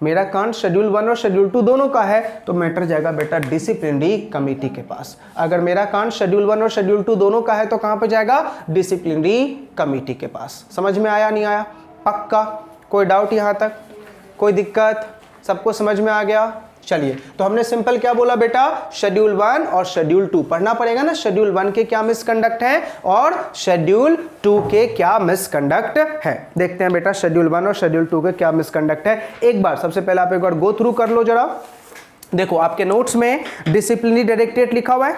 मेरा कांड शेड्यूल 1 और शेड्यूल 2 दोनों का है, तो मैटर जाएगा बेटा डिसिप्लिनरी कमेटी के पास। अगर मेरा कांड शेड्यूल 1 और शेड्यूल 2 दोनों का है तो कहां पे जाएगा, डिसिप्लिनरी कमेटी के पास। समझ में आया, नहीं आया, पक्का, कोई डाउट यहां तक, कोई दिक्कत, सबको समझ में आ गया। चलिए, तो हमने सिंपल क्या बोला बेटा, शेड्यूल 1 और शेड्यूल 2 पढ़ना पड़ेगा ना, शेड्यूल 1 के क्या मिसकंडक्ट है और शेड्यूल 2 के क्या मिसकंडक्ट है। देखते हैं बेटा शेड्यूल 1 और शेड्यूल 2 के क्या मिसकंडक्ट है। एक बार सबसे पहले आप एक बार गो थ्रू कर लो जरा। देखो आपके नोट्स में डिसिप्लिनरी डायरेक्टरेट लिखा हुआ है,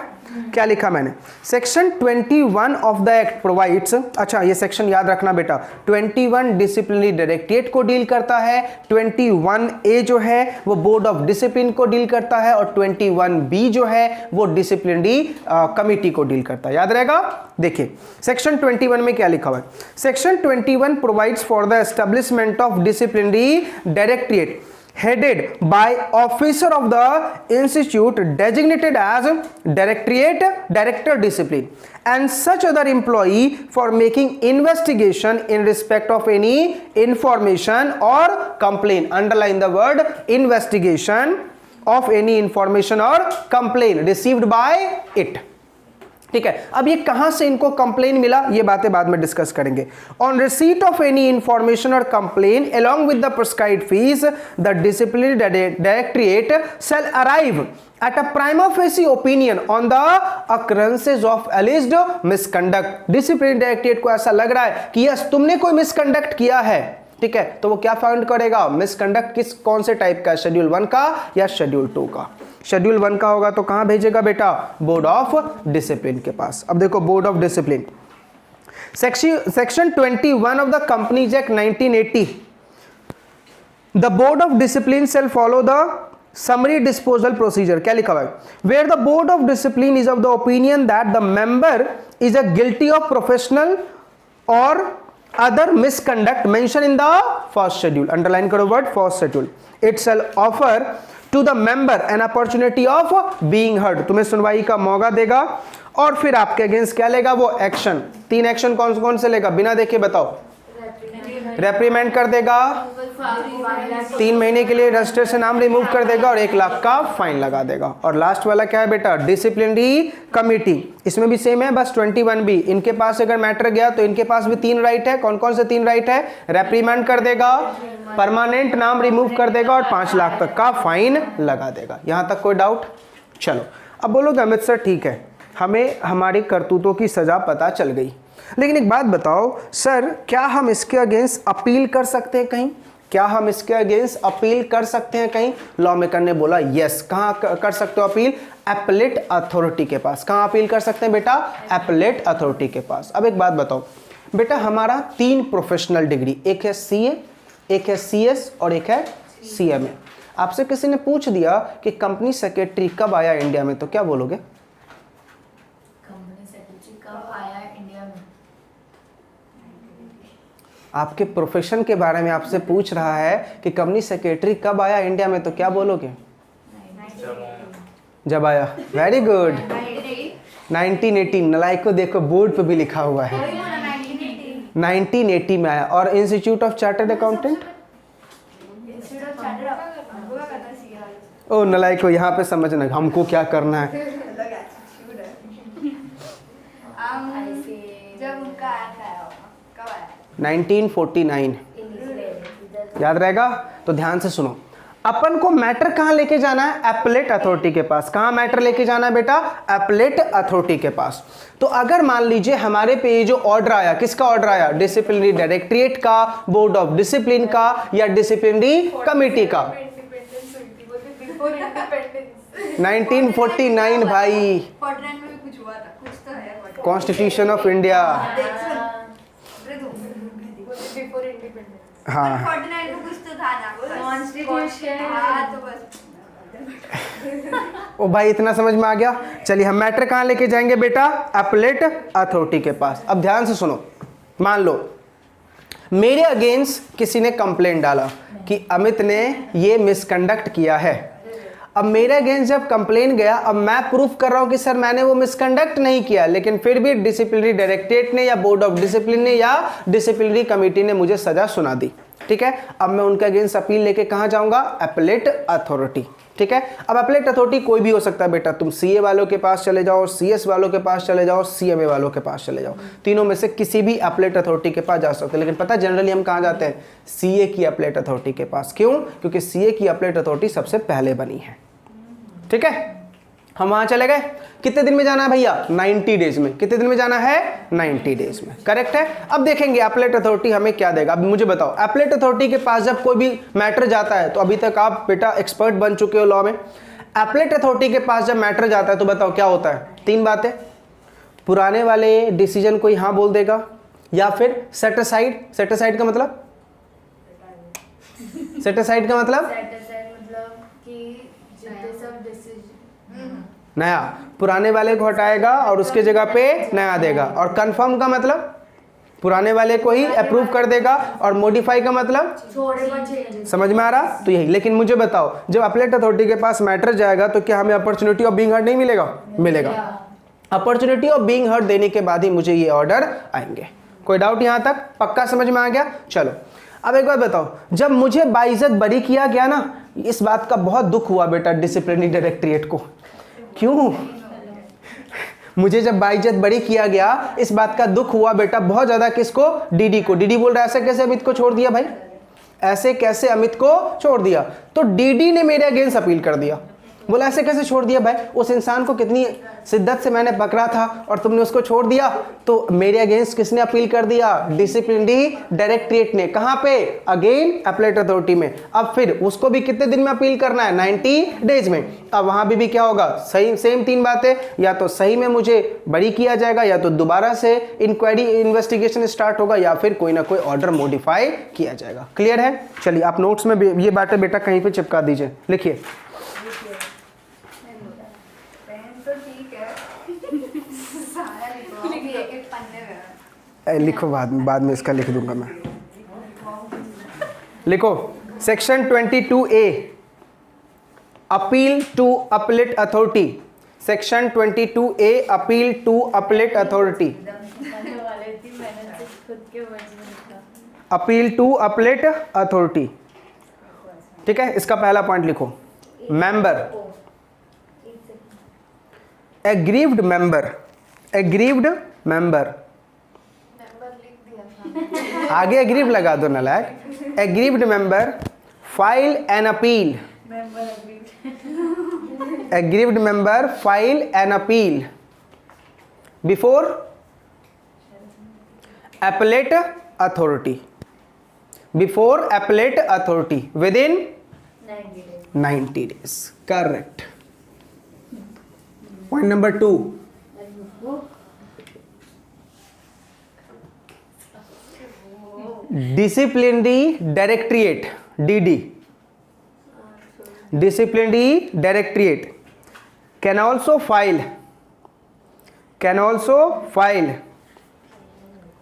क्या लिखा मैंने, section 21 of the act provides, अच्छा ये सेक्शन याद रखना बेटा, 21 डिसिप्लिनरी डायरेक्टरेट को डील करता है, 21A जो है वो बोर्ड ऑफ डिसिप्लिन को डील करता है, और 21B जो है वो डिसिप्लिनरी कमिटी को डील करता है, याद रहेगा। देखिए सेक्शन 21 में क्या लिखा हुआ है, section 21 provides for the establishment of disciplinary directorate headed by officer of the institute designated as director discipline and such other employee for making investigation in respect of any information or complaint, underline the word investigation, of any information or complaint received by it। ठीक है, अब ये कहां से इनको complain मिला, ये बातें बाद में डिस्कस करेंगे। On receipt of any information or complaint along with the prescribed fees the disciplinary directorate shall arrive at a prima facie opinion on the occurrences of alleged misconduct. Disciplinary directorate को ऐसा लग रहा है कि yes तुमने कोई misconduct किया है, ठीक है, तो वो क्या फाइंड करेगा, मिसकंडक्ट किस कौन से टाइप का, शेड्यूल 1 का या शेड्यूल 2 का। शेड्यूल 1 का होगा तो कहां भेजेगा बेटा, बोर्ड ऑफ डिसिप्लिन के पास। अब देखो board of discipline, section 21 of the companies act 1980, the board of discipline shall follow the summary disposal procedure। क्या लिखा हुआ है, where the board of discipline is of the opinion that the member is a guilty of professional or other misconduct mentioned in the first schedule, underline करो word first schedule, it shall offer to the member an opportunity of being heard, तुम्हें सुनवाई का मौका देगा, और फिर आपके against क्या लेगा वो एक्शन। 3 एक्शन कौन कौन से लेगा, बिना देखे बताओ, रेप्रीमेंट कर देगा, 3 महीने के लिए रजिस्टर से नाम रिमूव कर देगा, और 1 लाख का फाइन लगा देगा। और लास्ट वाला क्या है बेटा, डिसिप्लिनरी कमेटी, इसमें भी सेम है, बस 21B, इनके पास अगर मैटर गया तो इनके पास भी 3 राइट है। कौन कौन से 3 राइट है, रेप्रीमेंट कर देगा, परमानेंट नाम रिमूव कर देगा, और 5 लाख तक का फाइन लगा देगा। यहां तक कोई डाउट। चलो अब बोलोगे अमित सर ठीक है, हमें हमारी करतूतों की सजा पता चल गई, लेकिन एक बात बताओ सर, क्या हम इसके अगेंस्ट अपील कर सकते हैं कहीं? क्या हम इसके अगेंस्ट अपील कर सकते हैं कहीं? लॉ मेकर ने बोला यस। कहाँ कर सकते हो अपील? एपेलेट अथॉरिटी के पास। कहाँ अपील कर सकते हैं बेटा? एपेलेट अथॉरिटी के पास। अब एक बात बताओ बेटा, हमारा 3 प्रोफेशनल डिग्री, एक है सीए, एक है सीएस और एक है सीएमए। आपसे किसी ने पूछ दिया कि कंपनी सेक्रेटरी कब आया इंडिया में, तो क्या बोलोगे? कंपनी सेक्रेटरी कब आया इंडिया में? आपके प्रोफेशन के बारे में आपसे पूछ रहा है कि कंपनी सेक्रेटरी कब आया इंडिया में, तो क्या बोलोगे? जब आया। Very good, 1980। नलायक को देखो, बोर्ड पे भी लिखा हुआ है 1980 में आया। और इंस्टीट्यूट ऑफ चार्टर्ड अकाउंटेंट, ओ नलायक को यहाँ पे समझना हमको क्या करना है। जब उनका आया कब आया? 1949। याद रहेगा? तो ध्यान से सुनो, अपन को मैटर कहाँ लेके जाना है? एपेलेट अथॉरिटी के पास। कहाँ मैटर लेके जाना है बेटा? एपेलेट अथॉरिटी के पास। तो अगर मान लीजिए हमारे पे ये जो ऑर्डर आया, किसका ऑर्डर आया? डिसिप्लिनरी डायरेक्टरेट का, बोर्ड ऑफ डिसिप्लिन का, या डिसिप्लिनरी कमिटी का? 1949 भाई, कुछ हुआ था, कुछ तो है। Constitution of India. हाँ 49 में कुछ तो था ना, कॉन्स्टिट्यूशन। हाँ तो बस। ओ भाई, इतना समझ में आ गया? चलिए हम मैटर कहाँ लेके जाएंगे बेटा? एपेलेट अथॉरिटी के पास। अब ध्यान से सुनो, मान लो मेरे अगेंस्ट किसी ने कंप्लेंट डाला कि अमित ने ये मिसकंडक्ट किया है। अब मेरे अगेंस्ट जब कंप्लेन गया, अब मैं प्रूफ कर रहा हूं कि सर मैंने वो मिसकंडक्ट नहीं किया, लेकिन फिर भी डिसिप्लिनरी डायरेक्टरेट ने या बोर्ड ऑफ डिसिप्लिन ने या डिसिप्लिनरी कमेटी ने मुझे सजा सुना दी। ठीक है, अब मैं उनके अगेंस्ट अपील लेके कहां जाऊंगा? Appellate authority. ठीक है, अब एपेलेट अथॉरिटी कोई भी हो सकता है बेटा। तुम सीए वालों के पास चले जाओ, सीएस वालों के पास चले जाओ, सीएमए वालों के पास चले जाओ, तीनों में से किसी भी एपेलेट अथॉरिटी के पास जा सकते हैं। लेकिन पता जनरली हम कहां जाते हैं? सीए की एपेलेट अथॉरिटी के पास। क्यों? क्योंकि सीए की एपेलेट अथॉरिटी सबसे पहले बनी है। ठीक है, हम वहां चले गए। कितने दिन में जाना है भैया? 90 डेज में। कितने दिन में जाना है? 90 डेज में। करेक्ट है। अब देखेंगे एपेलेट अथॉरिटी हमें क्या देगा। अब मुझे बताओ, एपेलेट अथॉरिटी के पास जब कोई भी मैटर जाता है, तो अभी तक आप बेटा एक्सपर्ट बन चुके हो लॉ में। एपेलेट अथॉरिटी के पास जब मैटर जाता है तो बताओ क्या होता है? 3 बातें। पुराने वाले डिसीजन को हाँ बोल देगा, या फिर सेट असाइड। सेट असाइड का मतलब? सेट असाइड का मतलब नया, पुराने वाले को हटाएगा और उसके जगह पे नया देगा। और कंफर्म का मतलब पुराने वाले को ही अप्रूव कर देगा, और मॉडिफाई का मतलब समझ में आ रहा? तो यही। लेकिन मुझे बताओ, जब एपेलेट अथॉरिटी के पास मैटर जाएगा तो क्या हमें अपॉर्चुनिटी ऑफ बीइंग हर्ड नहीं मिलेगा? मिलेगा। अपॉर्चुनिटी ऑफ बीइंग हर्ड देने के बाद ही मुझे ये ऑर्डर आएंगे। कोई डाउट यहां तक? पक्का समझ में आ गया? चलो अब एक बात बताओ, जब मुझे बाइज्जत बरी किया गया ना, इस बात का बहुत दुख हुआ बेटा डिसिप्लिनरी डायरेक्टरेट को। क्यों? मुझे जब बाइज्जत बरी किया गया, इस बात का दुख हुआ बेटा बहुत ज्यादा। किसको? डीडी को। डीडी बोल रहा है ऐसे कैसे अमित को छोड़ दिया भाई? ऐसे कैसे अमित को छोड़ दिया? तो डीडी ने मेरे अगेंस्ट अपील कर दिया। बोला ऐसे कैसे छोड़ दिया भाई? उस इंसान को कितनी शिद्दत से मैंने पकड़ा था और तुमने उसको छोड़ दिया। तो मेरे अगेंस्ट किसने अपील कर दिया? डिसिप्लिनरी डायरेक्टरेट ने। कहां पे? अगेन एपेलेट अथॉरिटी में। अब फिर उसको भी कितने दिन में अपील करना है? 90 डेज में। अब वहां भी क्या होगा? सही सेम 3 बातें, या तो सही में मुझे बरी किया जाएगा, या तो दोबारा से इंक्वायरी इन्वेस्टिगेशन स्टार्ट होगा, या फिर कोई ना कोई ऑर्डर मॉडिफाई किया जाएगा। क्लियर है? चलिए आप नोट्स में ये बातें बेटा कहीं पे चिपका दीजिए, लिखिए। लिखो, बाद में इसका लिख दूंगा मैं। लिखो section 22A, appeal to appellate authority. Section 22A, appeal to appellate authority. Appeal to appellate authority. ठीक है, इसका पहला पॉइंट लिखो। Member, aggrieved member, aggrieved member. आगे एग्रीव लगा दो नालायक। Aggrieved member file an appeal. Aggrieved member file an appeal before appellate authority, before appellate authority within 90 days. 90 days. Correct. Point number 2. Disciplinary Directorate, DD. Disciplinary Directorate can also file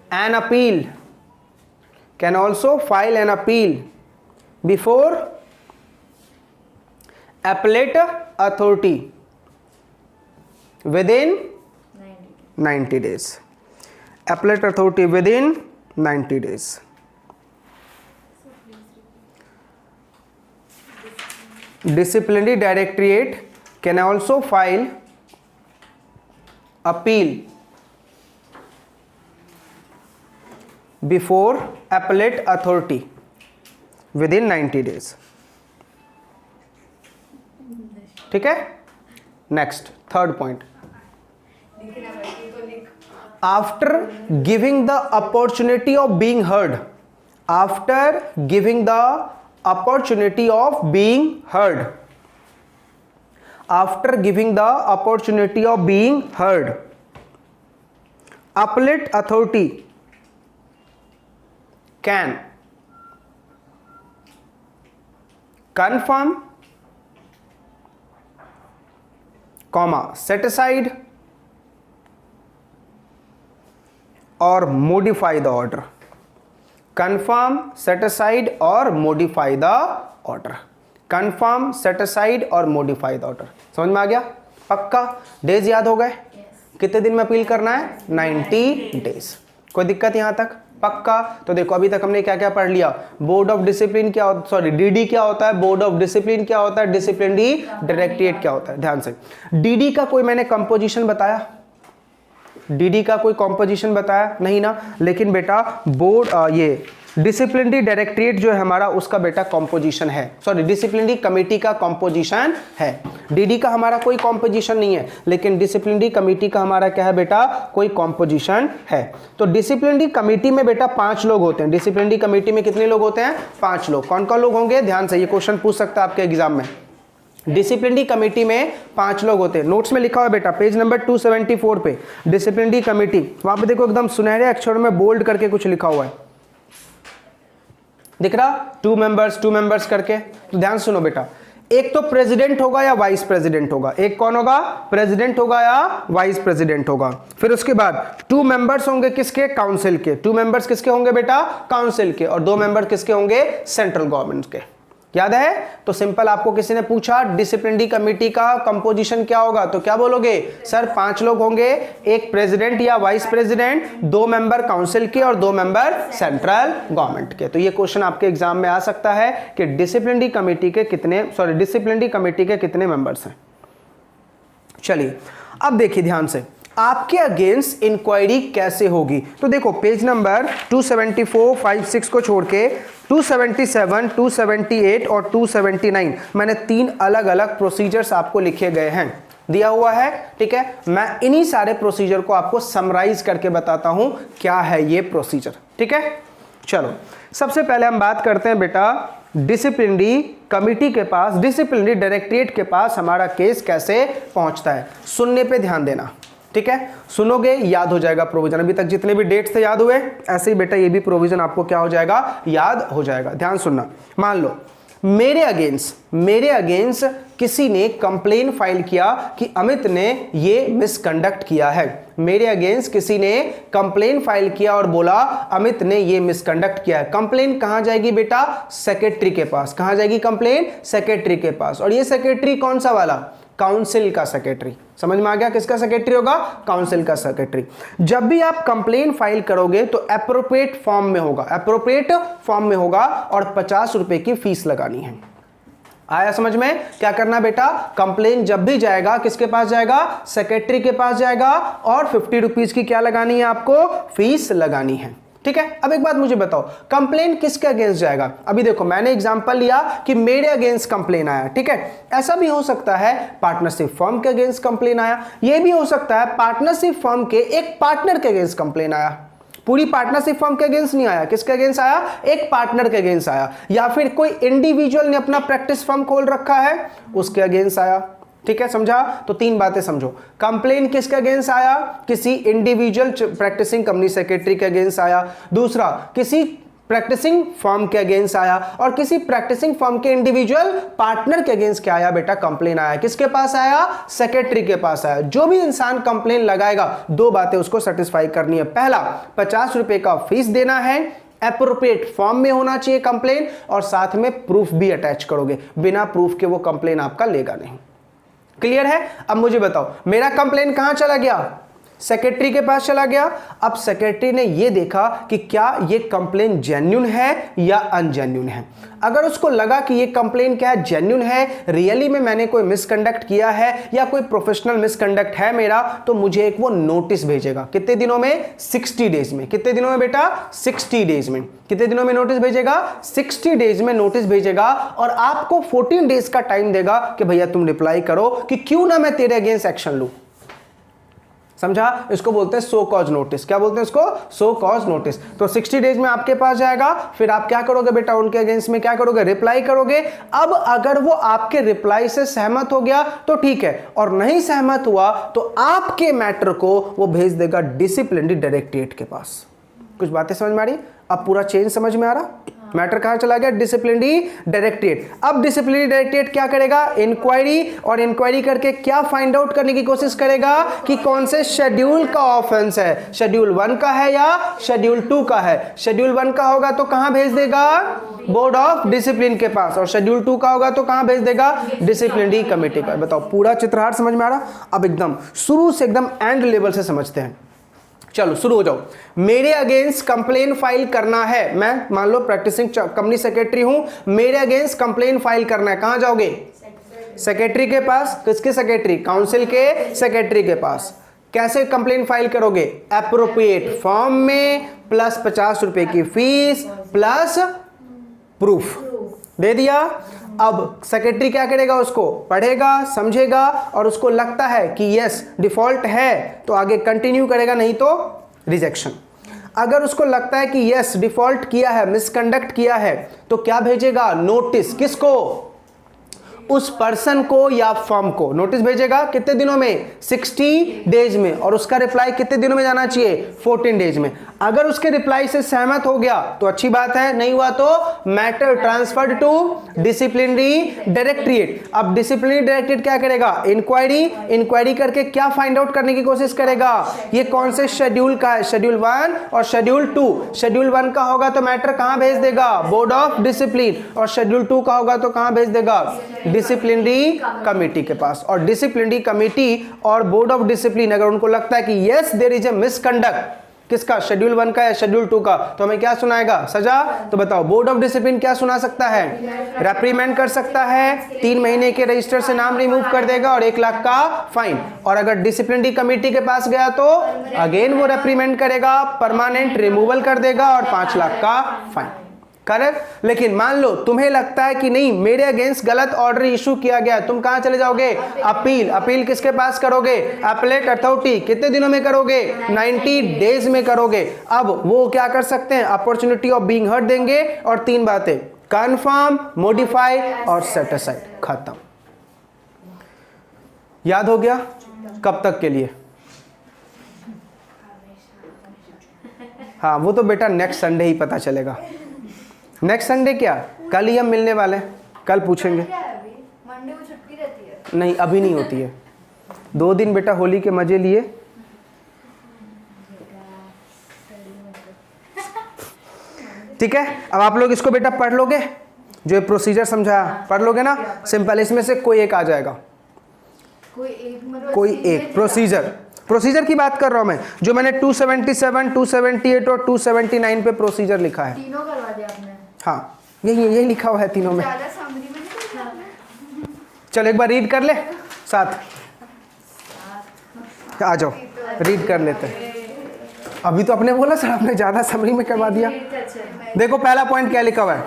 an appeal, before appellate authority within 90 days. Appellate authority within 90 days. Disciplinary Directorate can also file appeal before appellate authority within 90 days. ठीक है. Next, third point. After giving the opportunity of being heard, appellate authority can confirm, set aside or modify the order. Confirm, set aside or modify the order. Confirm, set aside और modify the order. समझ में आ गया? पक्का? Days याद हो गए? कितने दिन में अपील करना है? 90 डेज. कोई दिक्कत यहाँ तक? पक्का? तो देखो अभी तक हमने क्या क्या पढ़ लिया. बोर्ड ऑफ डिसिप्लिन क्या होता है, सॉरी डीडी क्या होता है, बोर्ड ऑफ डिसिप्लिन क्या होता है, डिसिप्लिनरी डायरेक्टरेट क्या होता है. ध्यान से. डीडी का कोई मैंने कंपोजिशन बताया? डीडी का कोई कॉम्पोजिशन बताया नहीं ना. लेकिन बेटा बोर्ड ये डिसिप्लिनरी डायरेक्टरेट जो है हमारा उसका बेटा कॉम्पोजिशन है, सॉरी डिसिप्लिनरी कमेटी का कॉम्पोजिशन है. डीडी का हमारा कोई कॉम्पोजिशन नहीं है, लेकिन डिसिप्लिनरी कमेटी का हमारा क्या है बेटा, कोई कॉम्पोजिशन है. तो डिसिप्लिनरी कमेटी में बेटा 5 लोग होते हैं. डिसिप्लिनरी कमेटी में कितने लोग होते हैं? 5 लोग. कौन कौन लोग होंगे? ध्यान से, ये क्वेश्चन पूछ सकता है आपके एग्जाम में. डिसिप्लिनरी कमेटी में 5 लोग होते हैं. नोट्स में लिखा हुआ है बेटा पेज नंबर 274 पे. डिसिप्लिनरी कमेटी, वहां पे देखो एकदम सुनहरे अक्षरों में बोल्ड करके कुछ लिखा हुआ है, दिख रहा? 2 मेंबर्स करके. तो ध्यान सुनो बेटा, एक तो प्रेसिडेंट होगा या वाइस प्रेसिडेंट होगा. एक कौन होगा? प्रेसिडेंट होगा या वाइस प्रेसिडेंट होगा. फिर उसके बाद 2 मेंबर्स होंगे किसके? काउंसिल के. 2 मेंबर्स किसके होंगे बेटा? काउंसिल के. और 2 मेंबर किसके होंगे? सेंट्रल गवर्नमेंट के. याद है? तो सिंपल आपको किसी ने पूछा डिसिप्लिनरी कमेटी का कंपोजिशन क्या होगा, तो क्या बोलोगे? सर 5 लोग होंगे, एक प्रेसिडेंट या वाइस प्रेसिडेंट, 2 मेंबर काउंसिल के और 2 मेंबर सेंट्रल गवर्नमेंट के. तो ये क्वेश्चन आपके एग्जाम में आ सकता है कि डिसिप्लिनरी कमेटी के कितने मेंबर्स हैं. चलिए अब देखिए ध्यान से, आपके अगेंस्ट इंक्वायरी कैसे होगी. तो देखो पेज नंबर 274, 56 को छोड़ के 277, 278 और 279 मैंने 3 अलग अलग प्रोसीजर्स आपको लिखे गए हैं, दिया हुआ है. ठीक है, मैं इन्हीं सारे प्रोसीजर को आपको समराइज करके बताता हूं क्या है ये प्रोसीजर. ठीक है, चलो सबसे पहले हम बात करते हैं बेटा डिसिप्लिनरी कमेटी के पास, डिसिप्लिनरी डायरेक्टरेट के पास हमारा केस कैसे पहुंचता है. सुनने पे ध्यान देना. ठीक है, सुनोगे याद हो जाएगा प्रोविजन. अभी तक जितने भी डेट्स थे याद हुए, ऐसे ही बेटा ये भी प्रोविजन आपको क्या हो जाएगा, याद हो जाएगा. ध्यान सुनना. मान लो मेरे अगेंस्ट किसी ने कंप्लेन फाइल किया कि अमित ने ये मिसकंडक्ट किया है. मेरे अगेंस्ट किसी ने कंप्लेन फाइल किया और बोला अमित ने ये मिसकंडक्ट किया है. कंप्लेन कहां जाएगी बेटा? सेक्रेटरी के पास. कहां जाएगी कंप्लेन? सेक्रेटरी के पास. और ये सेक्रेटरी कौन सा वाला? काउंसिल का सेक्रेटरी. समझ में आ गया? किसका सेक्रेटरी होगा? काउंसिल का सेक्रेटरी. जब भी आप कंप्लेन फाइल करोगे तो एप्रोप्रिएट फॉर्म में होगा और 50 रुपए की फीस लगानी है. आया समझ में? क्या करना बेटा, कंप्लेन जब भी जाएगा किसके पास जाएगा? सेक्रेटरी के पास जाएगा और 50 रुपीज की क्या लगानी है आपको? फीस लगानी है. ठीक है, अब एक बात मुझे बताओ, कंप्लेन किसके अगेंस्ट जाएगा? अभी देखो मैंने एग्जांपल लिया कि मेरे अगेंस्ट कंप्लेन आया. ठीक है, ऐसा भी हो सकता है पार्टनरशिप फर्म के अगेंस्ट कंप्लेन आया. यह भी हो सकता है पार्टनरशिप फर्म के एक पार्टनर के अगेंस्ट कंप्लेन आया. पूरी पार्टनरशिप फर्म के अगेंस्ट नहीं आया, किसके अगेंस्ट आया, एक पार्टनर के अगेंस्ट आया, या फिर कोई इंडिविजुअल ने अपना प्रैक्टिस फर्म खोल रखा है उसके अगेंस्ट आया। ठीक है, समझा? तो 3 बातें समझो। कंप्लेन किसके अगेंस्ट आया, किसी इंडिविजुअल प्रैक्टिसिंग कंपनी सेक्रेटरी के अगेंस्ट आया। दूसरा, किसी प्रैक्टिसिंग फर्म के अगेंस्ट आया, और किसी प्रैक्टिसिंग फर्म के इंडिविजुअल पार्टनर के अगेंस्ट क्या आया बेटा, कंप्लेन आया। किसके पास आया, सेक्रेटरी के पास आया। जो भी इंसान कंप्लेन लगाएगा 2 बातें उसको सेटिस्फाई करनी है। पहला, 50 रुपए का फीस देना है, एप्रोप्रिएट फॉर्म में होना चाहिए कंप्लेन, और साथ में प्रूफ भी अटैच करोगे। बिना प्रूफ के वो कंप्लेन आपका लेगा नहीं। क्लियर है? अब मुझे बताओ, मेरा कंप्लेन कहां चला गया, सेक्रेटरी के पास चला गया। अब सेक्रेटरी ने यह देखा कि क्या ये कंप्लेन जेन्युइन है या अनजेन्युइन है। अगर उसको लगा कि ये कंप्लेन क्या है, जेन्युइन है, रियली में मैंने कोई मिसकंडक्ट किया है या कोई प्रोफेशनल मिसकंडक्ट है मेरा, तो मुझे एक वो नोटिस भेजेगा। कितने दिनों में, 60 डेज में। कितने दिनों में बेटा, 60 डेज में। कितने दिनों में नोटिस भेजेगा, 60 डेज में नोटिस भेजेगा, और आपको 14 डेज का टाइम देगा कि भैया तुम रिप्लाई करो कि क्यों ना मैं तेरे अगेंस्ट एक्शन लूं। समझा? इसको बोलते हैं सो कॉज नोटिस। क्या बोलते हैं इसको, सो कॉज नोटिस। तो 60 डेज में आपके पास जाएगा, फिर आप क्या करोगे बेटा, उनके अगेंस्ट में क्या करोगे, रिप्लाई करोगे। अब अगर वो आपके रिप्लाई से सहमत हो गया तो ठीक है, और नहीं सहमत हुआ तो आपके मैटर को वो भेज देगा डिसिप्लिनरी डायरेक्टरेट के पास। कुछ बातें समझ में आ रही? अब पूरा चेंज समझ में आ रहा? मैटर कहां चला गया, डिसिप्लिनरी डायरेक्टरेट। अब डिसिप्लिनरी डायरेक्टरेट क्या करेगा, इंक्वायरी, और इंक्वायरी करके क्या फाइंड आउट करने की कोशिश करेगा कि कौन से शेड्यूल का ऑफेंस है, शेड्यूल 1 का है या शेड्यूल 2 का है। शेड्यूल 1 का होगा तो कहां भेज देगा, बोर्ड ऑफ डिसिप्लिन के पास, और शेड्यूल 2 का होगा तो कहां भेज देगा, डिसिप्लिनरी कमेटी का। बताओ, पूरा चित्रहार समझ में आ रहा? अब एकदम शुरू से एकदम एंड लेवल से समझते हैं। चलो शुरू हो जाओ। मेरे अगेंस्ट कंप्लेन फाइल करना है, मैं मान लो प्रैक्टिसिंग कंपनी सेक्रेटरी हूं, मेरे अगेंस्ट कंप्लेन फाइल करना है, कहां जाओगे, सेक्रेटरी के पास। किसके सेक्रेटरी, काउंसिल के सेक्रेटरी के पास। कैसे कंप्लेन फाइल करोगे, एप्रोप्रिएट फॉर्म में, प्लस 50 रुपए की फीस, प्लस प्रूफ दे दिया। अब सेक्रेटरी क्या करेगा, उसको पढ़ेगा, समझेगा, और उसको लगता है कि यस डिफॉल्ट है तो आगे कंटिन्यू करेगा, नहीं तो रिजेक्शन। अगर उसको लगता है कि यस डिफॉल्ट किया है, मिसकंडक्ट किया है, तो क्या भेजेगा, नोटिस। किसको, उस पर्सन को या फर्म को नोटिस भेजेगा। कितने दिनों में, 60 डेज में, और उसका रिप्लाई कितने दिनों में जाना चाहिए, 14 डेज में। अगर उसके रिप्लाई से सहमत हो गया तो अच्छी बात है, नहीं हुआ तो matter transferred to disciplinary directorate. अब डिसिप्लिनरी डायरेक्टरेट क्या करेगा, इंक्वायरी करके क्या फाइंड आउट करने की कोशिश करेगा, ये कौन से शेड्यूल का है, शेड्यूल 1 और शेड्यूल 2। शेड्यूल 1 का होगा तो मैटर कहां भेज देगा, बोर्ड ऑफ डिसिप्लिन, और शेड्यूल 2 का होगा तो कहां भेज देगा, डिसिप्लिनरी कमेटी के पास। और डिसिप्लिनरी कमेटी और बोर्ड ऑफ डिसिप्लिन अगर उनको लगता है कि yes there is a misconduct, किसका, शेड्यूल 1 का या शेड्यूल 2 का, तो हमें क्या सुनाएगा, सजा। तो बताओ, बोर्ड ऑफ डिसिप्लिन क्या सुना सकता है, रेप्रीमेंट कर सकता है, 3 महीने के रजिस्टर से नाम रिमूव कर देगा और 1 लाख का फाइन। और अगर डिसिप्लिनरी कमेटी के पास गया तो अगेन वो रेप्रीमेंट करेगा, परमानेंट रिमूवल कर देगा और 5 लाख का फाइन। करेक्ट। लेकिन मान लो तुम्हें लगता है कि नहीं, मेरे अगेंस्ट गलत ऑर्डर इशू किया गया, तुम कहां चले जाओगे, अपील। अपील किसके पास करोगे, अपीलेट अथॉरिटी। कितने दिनों में करोगे, 90 डेज में करोगे। अब वो क्या कर सकते हैं, अपॉर्चुनिटी ऑफ बीइंग हर्ड देंगे, और 3 बातें, कंफर्म, मॉडिफाई और सेट असाइड। खत्म। याद हो गया? कब तक के लिए? हाँ, वो तो बेटा नेक्स्ट संडे ही पता चलेगा। नेक्स्ट संडे क्या, कल ही हम मिलने वाले हैं, कल पूछेंगे। मंडे को छुट्टी रहती है? नहीं, अभी नहीं होती है। 2 दिन बेटा होली के मजे लिए। ठीक है, अब आप लोग इसको बेटा पढ़ लोगे, जो ये प्रोसीजर समझाया पढ़ लोगे ना, सिंपल। इसमें से कोई एक आ जाएगा, कोई एक प्रोसीजर की बात कर रहा हूं मैं, जो मैंने 277, 278 और 279 पे प्रोसीजर लिखा है। तीनों करवा दिया आपने? हाँ, यही लिखा हुआ है तीनों में। ज़्यादा समरी में नहीं आपने? चलो एक बार रीड कर ले साथ, आ जाओ रीड कर लेते हैं। अभी तो आपने बोला सर, आपने ज्यादा समरी में करवा दिया। देखो पहला पॉइंट क्या लिखा हुआ है,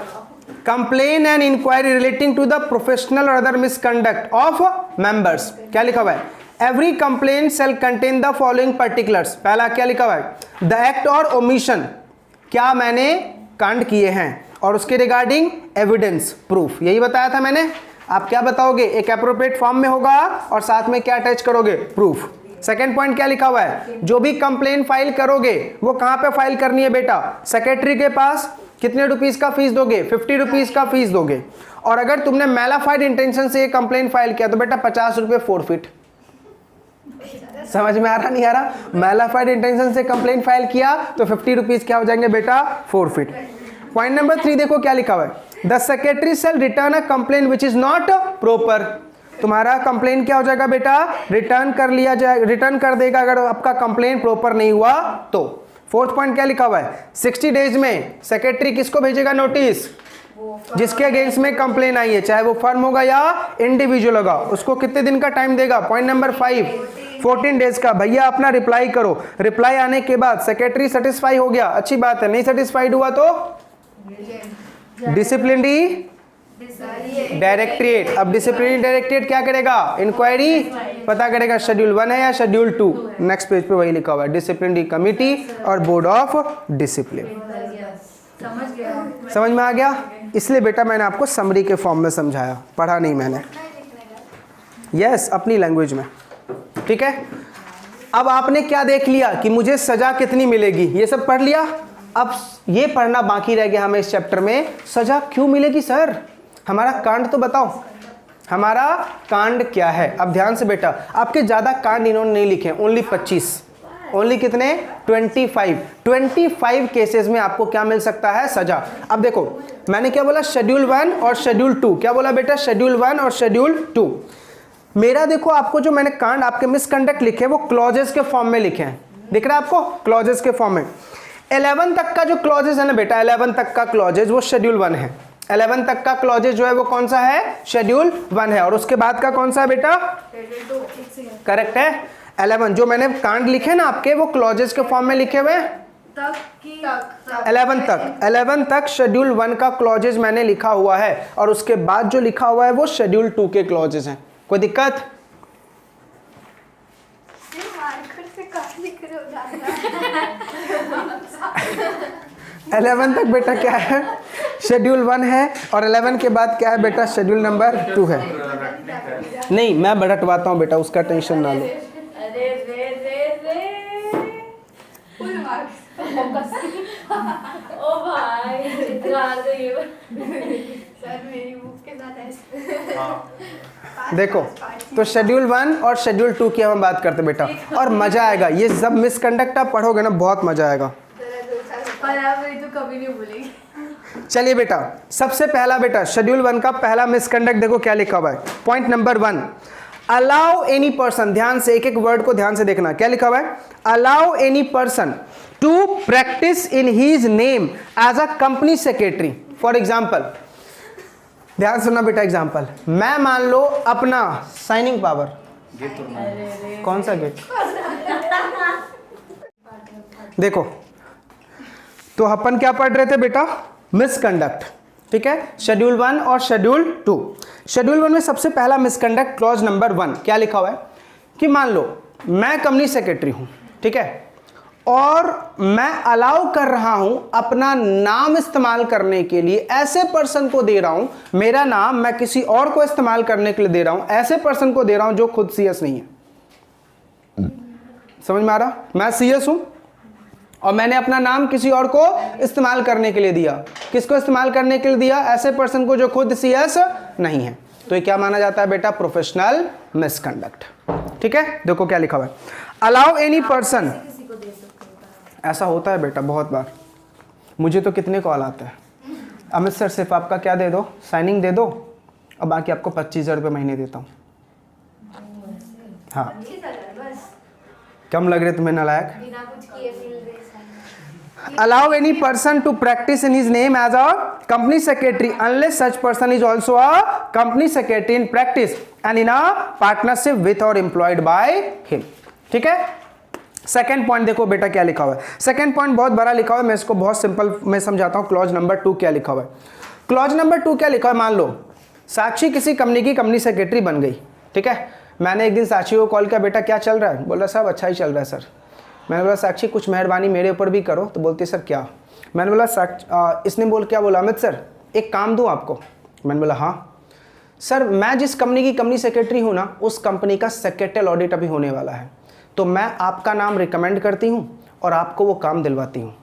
complain and inquiry relating to the professional or other misconduct of members. क्या लिखा हुआ है, every complaint shall contain the following particulars. पहला क्या लिखा हुआ है, द एक्ट और ओमिशन, क्या मैंने कांड किए हैं, और उसके रिगार्डिंग एविडेंस प्रूफ, यही बताया था मैंने। आप क्या बताओगे, एक एप्रोप्रिएट फॉर्म में होगा और साथ में क्या अटैच करोगे, प्रूफ। सेकंड पॉइंट क्या लिखा हुआ है, जो भी कंप्लेन फाइल करोगे वो कहां पे फाइल करनी है बेटा, सेक्रेटरी के पास। कितने रुपीस का फीस दोगे, 50 रुपीस का फीस दोगे। और अगर तुमने मैलाफाइड इंटेंशन से ये कंप्लेन फाइल किया तो बेटा 50 रुपये फोरफिट। समझ में आ रहा नहीं आ रहा, मैलाफाइड इंटेंशन से कंप्लेन फाइल किया तो 50 रुपीस क्या हो जाएंगे बेटा, फोरफिट। पॉइंट नंबर 3 देखो क्या लिखा हुआ है, the secretary shall return a complain which is not proper. तुम्हारा कंप्लेन क्या हो जाएगा बेटा, रिटर्न कर लिया जाए, रिटर्न कर देगा अगर आपका कंप्लेन प्रॉपर नहीं हुआ तो। फोर्थ पॉइंट क्या लिखा हुआ है, 60 डेज में सेक्रेटरी किसको भेजेगा नोटिस, जिसके अगेंस्ट में कंप्लेन आई है, चाहे वो फर्म होगा या इंडिविजुअल होगा, उसको कितने दिन का टाइम देगा। पॉइंट नंबर 5, 14 डेज का। भैया अपना रिप्लाई करो, रिप्लाई आने के बाद सेक्रेटरी सेटिस्फाई हो गया, अच्छी बात है, नहीं सेटिस्फाइड हुआ तो डिसिप्लिनरी डायरेक्टरेट। अब डिसिप्लिनरी डायरेक्टरेट क्या करेगा, इंक्वायरी पता करेगा शेड्यूल 1 है या शेड्यूल 2। नेक्स्ट पेज पे वही लिखा हुआ है, डिसिप्लिनरी कमिटी और बोर्ड ऑफ डिसिप्लिन। समझ में आ गया, इसलिए बेटा मैंने आपको समरी के फॉर्म में समझाया, पढ़ा नहीं मैंने। यस, अपनी लैंग्वेज में, ठीक है। अब आपने क्या देख लिया कि मुझे सजा कितनी मिलेगी, ये सब पढ़ लिया। अब ये पढ़ना बाकी रह गया हमें इस चैप्टर में, सजा क्यों मिलेगी सर, हमारा कांड तो बताओ, हमारा कांड क्या है। अब ध्यान से बेटा, आपके ज्यादा कांड इन्होंने नहीं लिखे, ओनली 25, ओनली कितने, 25 केसेस में आपको क्या मिल सकता है, सजा। अब देखो मैंने क्या बोला, शेड्यूल 1 और शेड्यूल 2, क्या बोला बेटा, शेड्यूल 1 और शेड्यूल 2। मेरा देखो आपको जो मैंने कांड आपके मिसकंडक्ट लिखे वो क्लॉजेस के फॉर्म में लिखे हैं, दिख रहा है आपको, क्लॉजेस के फॉर्म में। 11 तक का जो क्लॉजेस है ना बेटा, 11 तक का क्लॉजेस वो शेड्यूल 1 है। 11 तक का क्लॉजेस जो है वो कौन सा है, शेड्यूल 1 है। और उसके बाद का कौन सा है बेटा, करेक्ट है 11। जो मैंने कांड लिखे ना आपके वो क्लॉजेस के फॉर्म में लिखे हुए 11 तक शेड्यूल 1 का क्लॉजेस मैंने लिखा हुआ है, और उसके बाद जो लिखा हुआ है वो शेड्यूल 2 के क्लॉजेस हैं। कोई दिक्कत, 11 तक बेटा क्या है, शेड्यूल 1 है, और 11 के बाद क्या है बेटा, शेड्यूल नंबर 2 है। नहीं मैं बढ़टवाता हूँ बेटा, उसका टेंशन ना लो। ओ भाई देखो तो शेड्यूल 1 और शेड्यूल 2 की हम बात करते हैं बेटा, और मजा आएगा, ये सब मिसकंडक्ट आप पढ़ोगे ना, बहुत मजा आएगा। तो कभी नहीं भूलेगी। चलिए बेटा, सबसे पहला बेटा शेड्यूल 1 का पहला मिसकंडक्ट देखो क्या लिखा हुआ है। Point number 1, allow any person, ध्यान से एक एक वर्ड को ध्यान से देखना, क्या लिखा हुआ है, allow any person to practice in his name as a company secretary. For example, ध्यान सुनना बेटा, एग्जाम्पल, मैं मान लो अपना साइनिंग पावर, कौन सा गेट, देखो तो अपन क्या पढ़ रहे थे बेटा, मिसकंडक्ट, ठीक है, शेड्यूल 1 और शेड्यूल 2। शेड्यूल 1 में सबसे पहला मिसकंडक्ट क्लॉज नंबर 1 क्या लिखा हुआ है कि मान लो मैं कंपनी सेक्रेटरी हूं, ठीक है, और मैं अलाउ कर रहा हूं अपना नाम इस्तेमाल करने के लिए, ऐसे पर्सन को दे रहा हूं, मेरा नाम मैं किसी और को इस्तेमाल करने के लिए दे रहा हूं, ऐसे पर्सन को दे रहा हूं जो खुद सीएस नहीं है। समझ में आ रहा, मैं सीएस हूं और मैंने अपना नाम किसी और को इस्तेमाल करने के लिए दिया। किसको इस्तेमाल करने के लिए दिया, ऐसे पर्सन को जो खुद सीएस नहीं है। तो ये क्या माना जाता है बेटा, प्रोफेशनल मिसकंडक्ट, ठीक है। देखो क्या लिखा हुआ है, अलाउ एनी पर्सन, ऐसा होता है बेटा बहुत बार, मुझे तो कितने कॉल आते हैं, अमित सर सिर्फ आपका क्या दे दो, साइनिंग दे दो, और बाकी आपको 25,000 रुपये महीने देता हूँ। हाँ कम लग रहे तुम्हें नालायक। Allow any person to practice in his name as a company secretary unless such person is also a company secretary in practice and in a partnership with or employed by him। ठीक है। Second point देखो बेटा क्या लिखा हुआ है, second point बहुत बड़ा लिखा हुआ है, मैं इसको बहुत सिंपल में समझाता हूँ। क्लॉज नंबर 2 क्या लिखा हुआ है, क्लॉज नंबर 2 क्या लिखा है, मान लो साक्षी किसी कंपनी की कंपनी सेक्रेटरी बन गई, ठीक है, मैंने एक दिन साक्षी को कॉल किया, बेटा क्या चल रहा है? बोल रहा सब अच्छा ही चल रहा है सर। मैंने बोला साक्षी कुछ मेहरबानी मेरे ऊपर भी करो। तो बोलती सर क्या? मैंने बोला इसने क्या बोला, अमित सर एक काम दूँ आपको? मैंने बोला हाँ सर, मैं जिस कंपनी की कंपनी सेक्रेटरी हूँ ना, उस कंपनी का सेक्रेटरियल ऑडिट अभी होने वाला है, तो मैं आपका नाम रिकमेंड करती हूँ और आपको वो काम दिलवाती हूँ,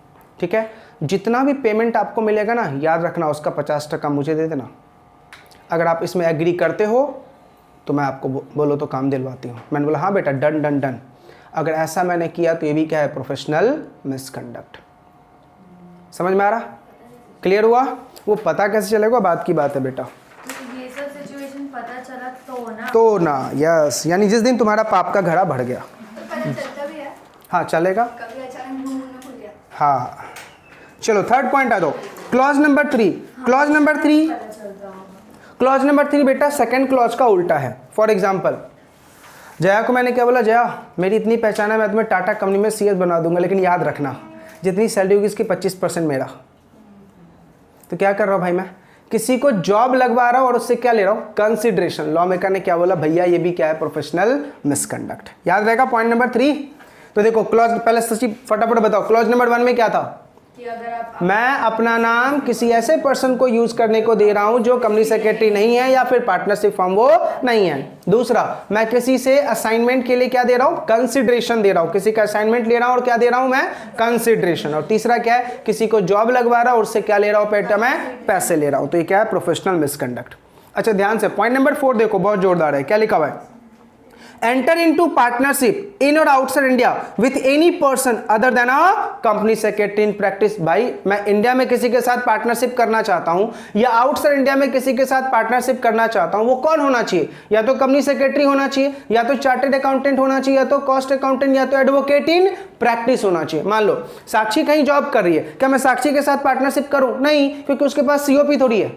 ठीक है? जितना भी पेमेंट आपको मिलेगा ना, याद रखना उसका 50% मुझे दे देना। अगर आप इसमें एग्री करते हो तो मैं आपको बोलो तो काम दिलवाती हूँ। मैंने बोला हाँ बेटा, डन डन डन। अगर ऐसा मैंने किया तो ये भी क्या है? Professional misconduct. समझ में आ रहा? क्लियर हुआ? वो पता कैसे चलेगा, बात की बात है बेटा। ये सब सिचुएशन पता चला तो ना यस, यानी जिस दिन तुम्हारा पाप का घड़ा भर गया। तो पता चलता भी है, हाँ चलेगा। कभी अचानक मुंह में खुल गया। हाँ चलो थर्ड पॉइंट आ दो, clause number 3। Clause number 3, clause number 3 बेटा सेकंड क्लॉज का उल्टा है। फॉर एग्जांपल जया को मैंने क्या बोला, जया मेरी इतनी पहचान है, मैं तुम्हें टाटा कंपनी में सीएस बना दूंगा, लेकिन याद रखना जितनी सैलरी होगी इसकी 25% मेरा। तो क्या कर रहा हूँ भाई, मैं किसी को जॉब लगवा रहा हूँ और उससे क्या ले रहा हूँ? कंसिडरेशन। लॉ मेकर ने क्या बोला, भैया ये भी क्या है? Professional misconduct. याद रहेगा पॉइंट नंबर 3। तो देखो क्लॉज, पहले सची फटाफट बताओ, क्लॉज नंबर 1 में क्या था कि अगर आप मैं अपना नाम किसी ऐसे पर्सन को यूज करने को दे रहा हूं जो कंपनी सेक्रेटरी नहीं है या फिर पार्टनरशिप फॉर्म वो नहीं है। दूसरा, मैं किसी से असाइनमेंट के लिए क्या दे रहा हूं? कंसिडरेशन दे रहा हूं, किसी का असाइनमेंट ले रहा हूं और क्या दे रहा हूं मैं? कंसिडरेशन। और तीसरा क्या है? किसी को जॉब लगवा रहा हूं और उससे क्या ले रहा हूं बेटा? मैं पैसे ले रहा हूं। तो ये क्या है? Professional misconduct. अच्छा ध्यान से पॉइंट नंबर 4 देखो, बहुत जोरदार है। क्या लिखा हुआ है? Enter into partnership in or outside India with any person other than a company secretary in practice। भाई मैं इंडिया में किसी के साथ पार्टनरशिप करना चाहता हूं या आउटसाइड इंडिया में किसी के साथ पार्टनरशिप करना चाहता हूं, वो कौन होना चाहिए? या तो कंपनी सेक्रेटरी होना चाहिए, या तो चार्टर्ड अकाउंटेंट होना चाहिए, या तो कॉस्ट अकाउंटेंट, या तो एडवोकेट इन प्रैक्टिस होना चाहिए। मान लो साक्षी कहीं जॉब कर रही है, क्या मैं साक्षी के साथ पार्टनरशिप करूं? नहीं, क्योंकि उसके पास सीओपी थोड़ी है।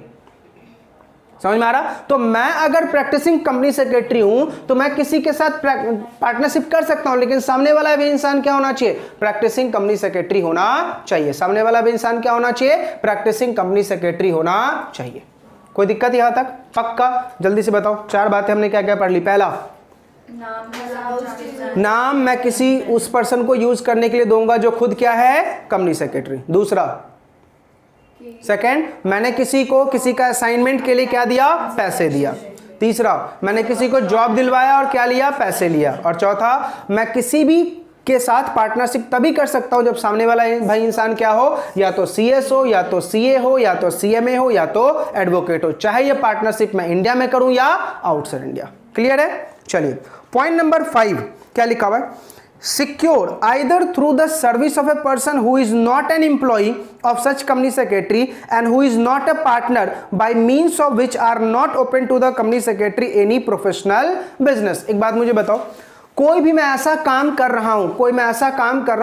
समझ में आ रहा? तो मैं अगर प्रैक्टिसिंग कंपनी सेक्रेटरी हूं तो मैं किसी के साथ पार्टनरशिप कर सकता हूं, लेकिन सामने वाला भी इंसान क्या होना चाहिए? प्रैक्टिसिंग कंपनी सेक्रेटरी होना चाहिए। सामने वाला भी इंसान क्या होना चाहिए? प्रैक्टिसिंग कंपनी सेक्रेटरी होना चाहिए। कोई दिक्कत यहां तक? पक्का? जल्दी से बताओ, 4 बातें हमने क्या क्या पढ़ ली। पहला, नाम मैं किसी उस पर्सन को यूज करने के लिए दूंगा जो खुद क्या है? Company secretary. दूसरा, सेकंड, मैंने किसी को किसी का असाइनमेंट के लिए क्या दिया? पैसे दिया। तीसरा, मैंने किसी को जॉब दिलवाया और क्या लिया? पैसे लिया। और चौथा, मैं किसी भी के साथ पार्टनरशिप तभी कर सकता हूं जब सामने वाला भाई इंसान क्या हो? या तो सीएस हो, या तो सीए हो, या तो सीएमए हो, या तो एडवोकेट हो। चाहे ये पार्टनरशिप मैं इंडिया में करूं या आउटसाइड इंडिया। क्लियर है? चलिए पॉइंट नंबर 5 क्या लिखा हुआ है? secure either through the service of a person who is not an employee of such company secretary and who is not a partner by means of which are not open to the company secretary any professional business। एक बात मुझे बताओ, कोई भी मैं ऐसा काम कर रहा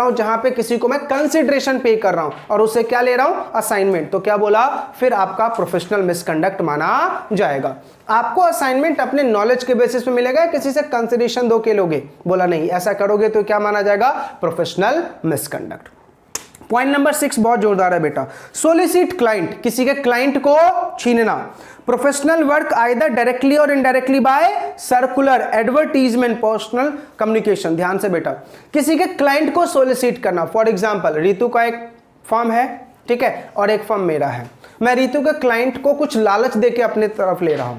हूं, जहां पे किसी को मैं कंसिडरेशन पे कर रहा हूं और उससे क्या ले रहा हूं? असाइनमेंट। तो क्या बोला? फिर आपका प्रोफेशनल मिसकंडक्ट माना जाएगा। आपको असाइनमेंट अपने नॉलेज के बेसिस पे मिलेगा, किसी से कंसिडरेशन दो के लोगे? बोला नहीं, ऐसा करोगे तो क्या माना जाएगा? Professional misconduct. पॉइंट नंबर 6 बहुत जोरदार है बेटा, सोलिसिट क्लाइंट, किसी के क्लाइंट को छीनना। प्रोफेशनल वर्क आइदर डायरेक्टली और indirectly bye circular, advertisement, personal communication. ध्यान से बेटा, किसी के क्लाइंट को सोलिसिट करना। फॉर एग्जांपल रितु का एक फर्म है, ठीक है, और एक फर्म मेरा है। मैं रितु के क्लाइंट को कुछ लालच देके अपने तरफ ले रहा हूं,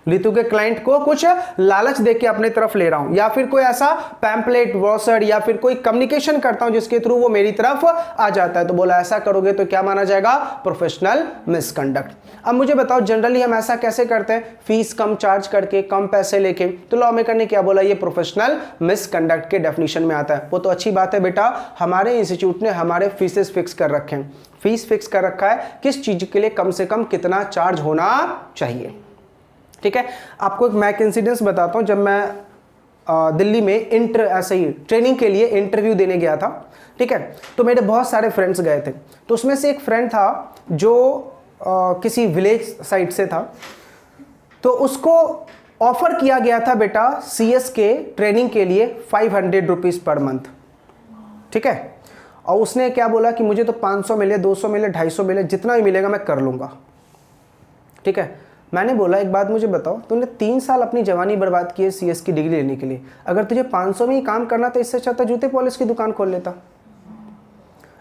रितु के क्लाइंट को कुछ लालच देके अपने तरफ ले रहा हूं, या फिर कोई ऐसा पैम्पलेट, ब्रोशर या फिर कोई कम्युनिकेशन करता हूं जिसके थ्रू वो मेरी तरफ आ जाता है। तो बोला ऐसा करोगे तो क्या माना जाएगा? Professional misconduct. अब मुझे बताओ जनरली हम ऐसा कैसे करते हैं? फीस कम चार्ज करके, कम पैसे लेके। तो लॉ मेकर ने क्या बोला? ये प्रोफेशनल मिसकंडक्ट के डेफिनेशन में आता है। वो तो अच्छी बात है बेटा, हमारे इंस्टीट्यूट ने हमारे फीसेस फिक्स कर रखे हैं, फीस फिक्स कर रखा है किस चीज के लिए कम से कम कितना चार्ज होना चाहिए। ठीक है, आपको एक मैं इंसिडेंस बताता हूं। जब मैं दिल्ली में ऐसे ही ट्रेनिंग के लिए इंटरव्यू देने गया था, ठीक है, तो मेरे बहुत सारे फ्रेंड्स गए थे। तो उसमें से एक फ्रेंड था जो किसी विलेज साइड से था, तो उसको ऑफर किया गया था बेटा सीएस के ट्रेनिंग के लिए 500 रुपीज़ पर मंथ, ठीक है। और उसने क्या बोला कि मुझे तो 500 मिले, 200 मिले, 250 मिले, जितना भी मिलेगा मैं कर लूँगा, ठीक है। मैंने बोला एक बात मुझे बताओ, तूने 3 साल अपनी जवानी बर्बाद की है CS की डिग्री लेने के लिए, अगर तुझे 500 में ही काम करना तो इससे अच्छा था जूते पॉलिश की दुकान खोल लेता।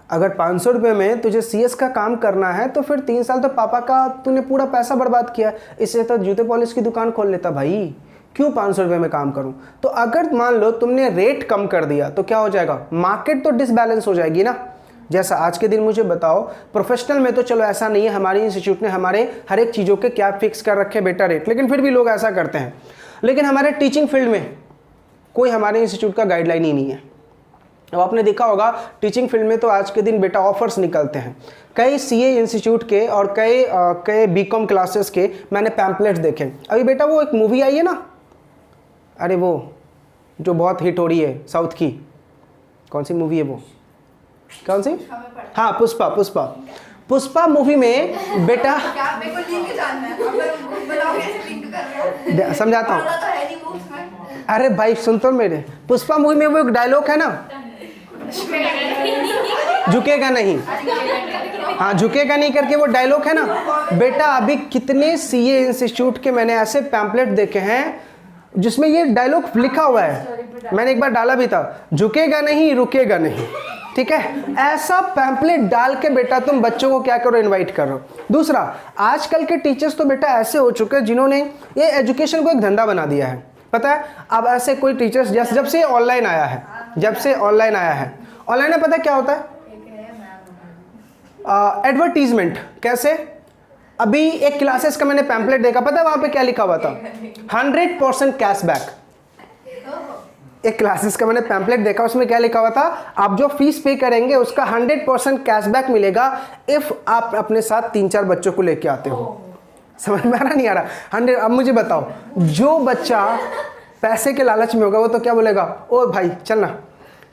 अगर 500 रुपये में तुझे CS का काम करना है तो फिर 3 साल तो पापा का तूने पूरा पैसा बर्बाद किया, इससे तो जूते पॉलिश की दुकान खोल लेता भाई, क्यों 500 रुपये में काम करूं। तो अगर मान लो तुमने रेट कम कर दिया तो क्या हो जाएगा, मार्केट तो डिसबैलेंस हो जाएगी ना। जैसा आज के दिन मुझे बताओ, प्रोफेशनल में तो चलो ऐसा नहीं है, हमारी इंस्टीट्यूट ने हमारे हर एक चीज़ों के क्या फिक्स कर रखे बेटा रेट, लेकिन फिर भी लोग ऐसा करते हैं। लेकिन हमारे टीचिंग फील्ड में कोई हमारे इंस्टीट्यूट का गाइडलाइन ही नहीं है। अब आपने देखा होगा टीचिंग फील्ड में तो आज के दिन बेटा ऑफर्स निकलते हैं, कई CA इंस्टीट्यूट के और कई BCom क्लासेस के मैंने पैम्पलेट्स देखे। अभी बेटा वो एक मूवी आई है ना, अरे वो जो बहुत हिट हो रही है साउथ की, कौन सी मूवी है वो, कौन सी, हाँ पुष्पा मूवी में बेटा क्या मेरे को लिंक जानना है, अब बताओ कैसे लिंक कर रहे हो। समझाता हूँ। पता तो है नहीं वो उसमें। अरे भाई सुन तो मेरे, पुष्पा मूवी में वो एक डायलॉग है ना, झुकेगा नहीं, हाँ झुकेगा नहीं करके वो डायलॉग है ना बेटा। अभी कितने CA इंस्टीट्यूट के मैंने ऐसे पैम्पलेट देखे हैं जिसमें ये डायलॉग लिखा हुआ है, मैंने एक बार डाला भी था, झुकेगा नहीं रुकेगा नहीं, ठीक है। ऐसा पैम्पलेट डाल के बेटा तुम बच्चों को क्या करो, इनवाइट करो। दूसरा, आजकल के टीचर्स तो बेटा ऐसे हो चुके हैं जिन्होंने ये एजुकेशन को एक धंधा बना दिया है, पता है। अब ऐसे कोई टीचर्स जब से ऑनलाइन आया है, ऑनलाइन में पता है क्या होता है, एडवर्टीजमेंट। कैसे, अभी एक क्लासेस का मैंने पैम्पलेट देखा, पता है वहां पे क्या लिखा हुआ था, 100% कैशबैक। एक क्लासेस का मैंने पैम्पलेट देखा, उसमें क्या लिखा हुआ था, आप जो फीस पे करेंगे उसका 100% कैशबैक मिलेगा इफ आप अपने साथ 3-4 बच्चों को लेके आते हो। समझ में आ रहा नहीं आ रहा 100। अब मुझे बताओ, जो बच्चा पैसे के लालच में होगा वो तो क्या बोलेगा, ओ भाई चल ना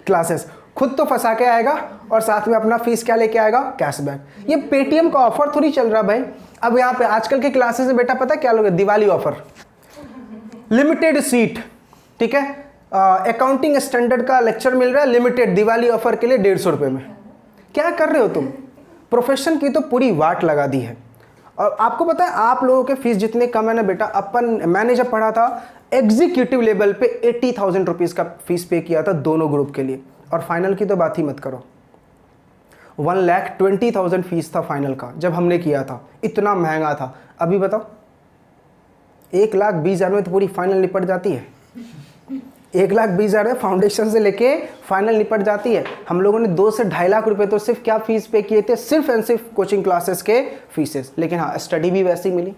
क्लासेस, खुद तो फंसा के आएगा और साथ में अपना फीस क्या लेके आएगा, कैशबैक। ये पेटीएम का ऑफर थोड़ी चल रहा भाई। अब यहाँ पे आजकल के क्लासेस में बेटा पता क्या लोगे, दिवाली ऑफर, लिमिटेड सीट, ठीक है, अकाउंटिंग स्टैंडर्ड का लेक्चर मिल रहा है लिमिटेड, दिवाली ऑफर के लिए 150 रुपये में। क्या कर रहे हो तुम, प्रोफेशन की तो पूरी वाट लगा दी है। और आपको पता है आप लोगों के फीस जितने कम है ना बेटा, मैंने जब पढ़ा था एग्जीक्यूटिव लेवल पे 80,000 रुपीज़ का फीस पे किया था दोनों ग्रुप के लिए, और फाइनल की तो बात ही मत करो, 1,20,000 फीस था फाइनल का जब हमने किया था, इतना महंगा था। अभी बताओ 1,20,000 में तो पूरी फाइनल निपट जाती है, 1,20,000 में फाउंडेशन से लेके फाइनल निपट जाती है। हम लोगों ने 2 से 2.5 लाख रुपए तो सिर्फ क्या फीस पे किए थे, सिर्फ एंड सिर्फ कोचिंग क्लासेस के फीसेस, लेकिन हाँ स्टडी भी वैसी मिली।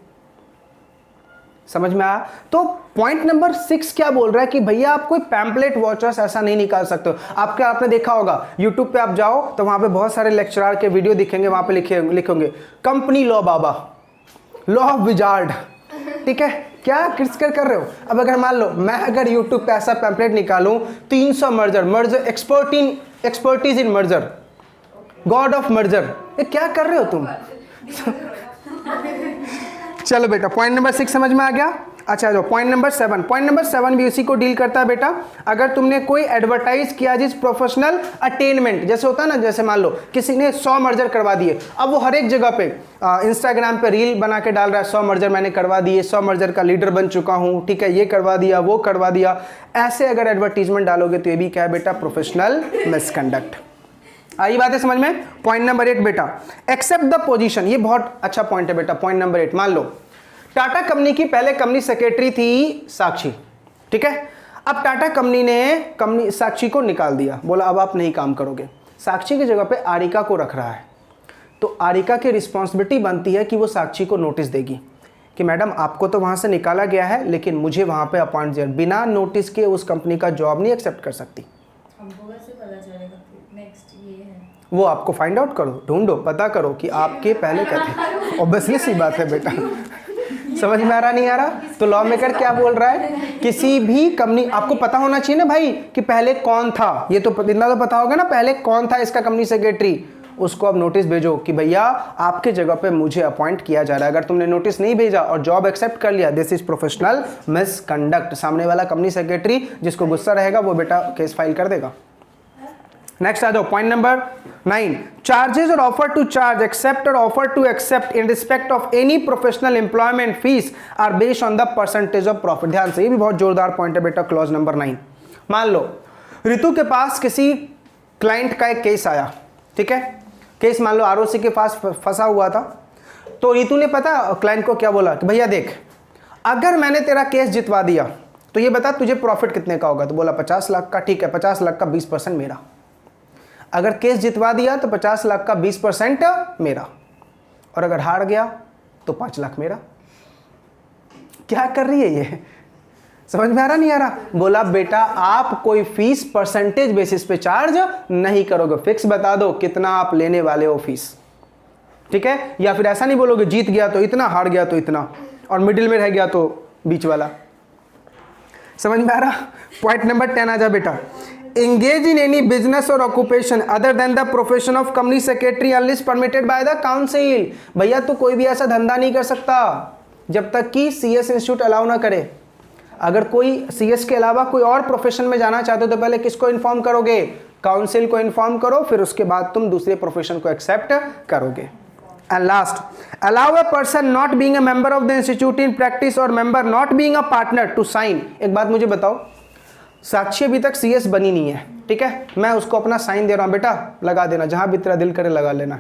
समझ में आया। तो पॉइंट नंबर 6 क्या बोल रहा है कि भैया आप कोई पैम्पलेट वॉचर्स ऐसा नहीं निकाल सकते हो। आपने देखा होगा यूट्यूब पे आप जाओ तो वहां पे बहुत सारे लेक्चरर के वीडियो दिखेंगे, वहां पे लिखेंगे company law Baba, law of wizard, ठीक है, क्या क्रिटिकल कर रहे हो। अब अगर मान लो मैं अगर यूट्यूब पे ऐसा पैम्पलेट निकालूं 300 merger expertise in merger, God of merger, ये क्या कर रहे हो तुम। चलो बेटा पॉइंट नंबर 6 समझ में आ गया। अच्छा जो पॉइंट नंबर 7 भी उसी को डील करता है बेटा। अगर तुमने कोई एडवर्टाइज किया जिस प्रोफेशनल अटेनमेंट, जैसे होता है ना, जैसे मान लो किसी ने 100 मर्जर करवा दिए, अब वो हर एक जगह पे इंस्टाग्राम पे रील बना के डाल रहा है 100 मर्जर मैंने करवा दिए, 100 मर्जर का लीडर बन चुका हूँ, ठीक है, ये करवा दिया वो करवा दिया, ऐसे अगर एडवर्टीजमेंट डालोगे तो ये भी क्या है बेटा, प्रोफेशनल मिसकंडक्ट। आई बात है समझ में। पॉइंट नंबर 8 बेटा, एक्सेप्ट द पोजीशन, ये बहुत अच्छा पॉइंट है बेटा। पॉइंट नंबर 8, मान लो टाटा कंपनी की पहले कंपनी सेक्रेटरी थी साक्षी, ठीक है, अब टाटा कंपनी ने साक्षी को निकाल दिया, बोला अब आप नहीं काम करोगे, साक्षी की जगह पे आरिका को रख रहा है, तो आरिका की रिस्पॉन्सिबिलिटी बनती है कि वो साक्षी को नोटिस देगी कि मैडम आपको तो वहां से निकाला गया है लेकिन मुझे वहां पे अपॉइंट किया, बिना नोटिस के उस कंपनी का जॉब नहीं एक्सेप्ट कर सकती। हमको कैसे पता चलेगा नेक्स्ट ये है, वो आपको फाइंड आउट करो, ढूंढो, पता करो कि आपके पहले क्या थे। ऑब्वियसली सी बात है बेटा, समझ में आ रहा नहीं आ रहा। तो लॉ मेकर क्या बोल रहा है, किसी भी कंपनी, आपको पता होना चाहिए ना भाई कि पहले कौन था, ये तो इतना तो पता होगा ना पहले कौन था इसका कंपनी सेक्रेटरी, उसको अब नोटिस भेजो कि भैया आपके जगह पे मुझे अपॉइंट किया जा रहा है। अगर तुमने नोटिस नहीं भेजा और जॉब एक्सेप्ट कर लिया, दिस इज प्रोफेशनल मिसकंडक्ट। सामने वाला कंपनी सेक्रेटरी जिसको गुस्सा रहेगा वो बेटा केस फाइल कर देगा। नेक्स्ट आ जाओ point number 9, charges or offer to charge, accept or offer to accept in respect of any professional employment fees are based on the percentage of profit. ध्यान से, ये भी बहुत जोरदार पॉइंट है बेटा, क्लॉज नंबर 9। मान लो रितु के पास किसी क्लाइंट का एक केस आया, ठीक है, केस मान लो आरओसी के पास फंसा हुआ था, तो रितु ने पता क्लाइंट को क्या बोला कि भैया देख, अगर मैंने तेरा केस जितवा दिया तो ये बता तुझे प्रॉफिट कितने का होगा। तो बोला 50 लाख का। ठीक है, 50 लाख का 20% मेरा। अगर केस जितवा दिया तो 50 लाख का 20% मेरा, और अगर हार गया तो 5 लाख मेरा। क्या कर रही है ये, समझ में आ रहा नहीं आ रहा? बोला बेटा आप कोई फीस परसेंटेज बेसिस पे चार्ज नहीं करोगे, फिक्स बता दो कितना आप लेने वाले हो फीस, ठीक है। या फिर ऐसा नहीं बोलोगे जीत गया तो इतना, हार गया तो इतना, और मिडिल में रह गया तो बीच वाला। समझ में आ रहा? पॉइंट नंबर 10 आ जा बेटा, engage in any business or occupation other than the profession of company secretary unless permitted by the council। भैया तो कोई भी ऐसा धंधा नहीं कर सकता जब तक कि CS इंस्टीट्यूट अलाउ ना करे। अगर कोई CS के अलावा कोई और प्रोफेशन में जाना चाहते हो तो पहले किसको इन्फॉर्म करोगे? काउंसिल को इन्फॉर्म करो, फिर उसके बाद तुम दूसरे प्रोफेशन को एक्सेप्ट करोगे। And last, allow a person not being a member of the institute in practice or member not being a partner to sign। एक बात मुझे बताओ, साक्षी अभी तक CS बनी नहीं है, ठीक है, मैं उसको अपना साइन दे रहा हूँ, बेटा लगा देना, जहाँ भी तेरा दिल करे लगा लेना,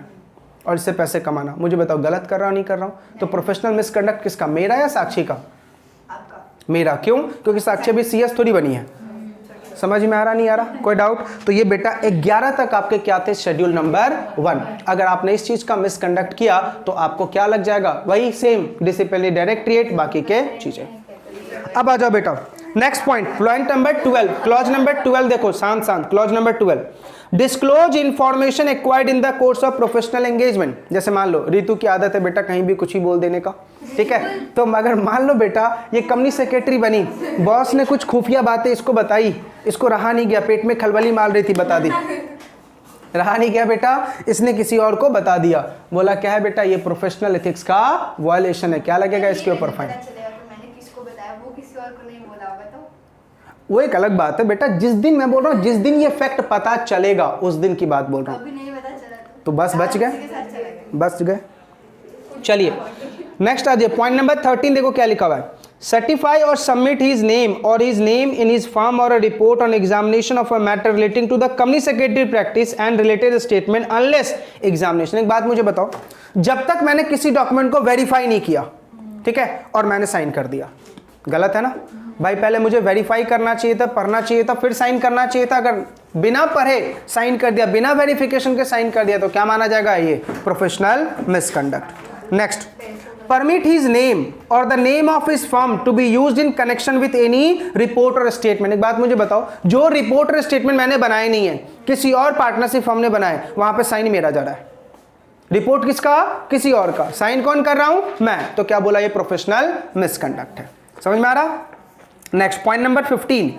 और इससे पैसे कमाना। मुझे बताओ गलत कर रहा हूँ नहीं कर रहा हूँ? तो प्रोफेशनल मिसकंडक्ट किसका, मेरा या साक्षी का? आपका। मेरा। क्यों? क्योंकि साक्षी अभी CS थोड़ी बनी है। समझ में आ रहा नहीं आ रहा? कोई डाउट? तो ये बेटा 11 तक आपके क्या थे, शेड्यूल नंबर 1। अगर आपने इस चीज का मिसकंडक्ट किया तो आपको क्या लग जाएगा, वही सेम डिसिप्लिनरी डायरेक्टरेट, बाकी के चीजें। अब आ जाओ बेटा next point, point number 12, clause number 12 देखो, शांत शांत, clause number 12, disclose information acquired in the course of professional engagement. जैसे मान लो रितु की आदत है बेटा कहीं भी कुछ ही बोल देने का, ठीक है, तो अगर मान लो बेटा ये कंपनी सेक्रेटरी बनी, बॉस ने कुछ खुफिया बातें इसको बताई, इसको रहा नहीं गया, पेट में खलबली मार रही थी, बता दी, रहा नहीं गया बेटा, इसने किसी और को बता दिया, बोला क्या है बेटा ये प्रोफेशनल एथिक्स का वायलेशन है, क्या लगेगा इसके ऊपर फाइन? वो एक अलग बात है बेटा, जिस दिन मैं बोल रहा हूँ, जिस दिन ये फैक्ट पता चलेगा उस दिन की बात बोल रहा हूँ। अभी नहीं पता चला तो बस बच गए। चलिए नेक्स्ट आ जाइए, पॉइंट नंबर 13 देखो क्या लिखा हुआ है, certify or submit his name or his name in his form or a report on examination of a matter relating to the company secretary practice and related statement unless examination. एक बात मुझे बताओ, जब तक मैंने किसी डॉक्यूमेंट को verify नहीं किया, ठीक है, और मैंने साइन कर दिया, गलत है ना भाई? पहले मुझे वेरीफाई करना चाहिए था, पढ़ना चाहिए था, फिर साइन करना चाहिए था। अगर बिना पढ़े साइन कर दिया, बिना वेरिफिकेशन के साइन कर दिया तो क्या माना जाएगा? ये professional misconduct. Next, permit his name or the name of his firm to be used in connection with any report or statement. एक बात मुझे बताओ, जो रिपोर्ट और स्टेटमेंट मैंने बनाए नहीं है, किसी और पार्टनरशिप फर्म ने बनाए, वहां पे साइन मेरा जा रहा है, रिपोर्ट किसका? किसी और का, साइन कौन कर रहा हूं? मैं। तो क्या बोला? ये प्रोफेशनल मिसकंडक्ट है। समझ में आ रहा? Next point number 15,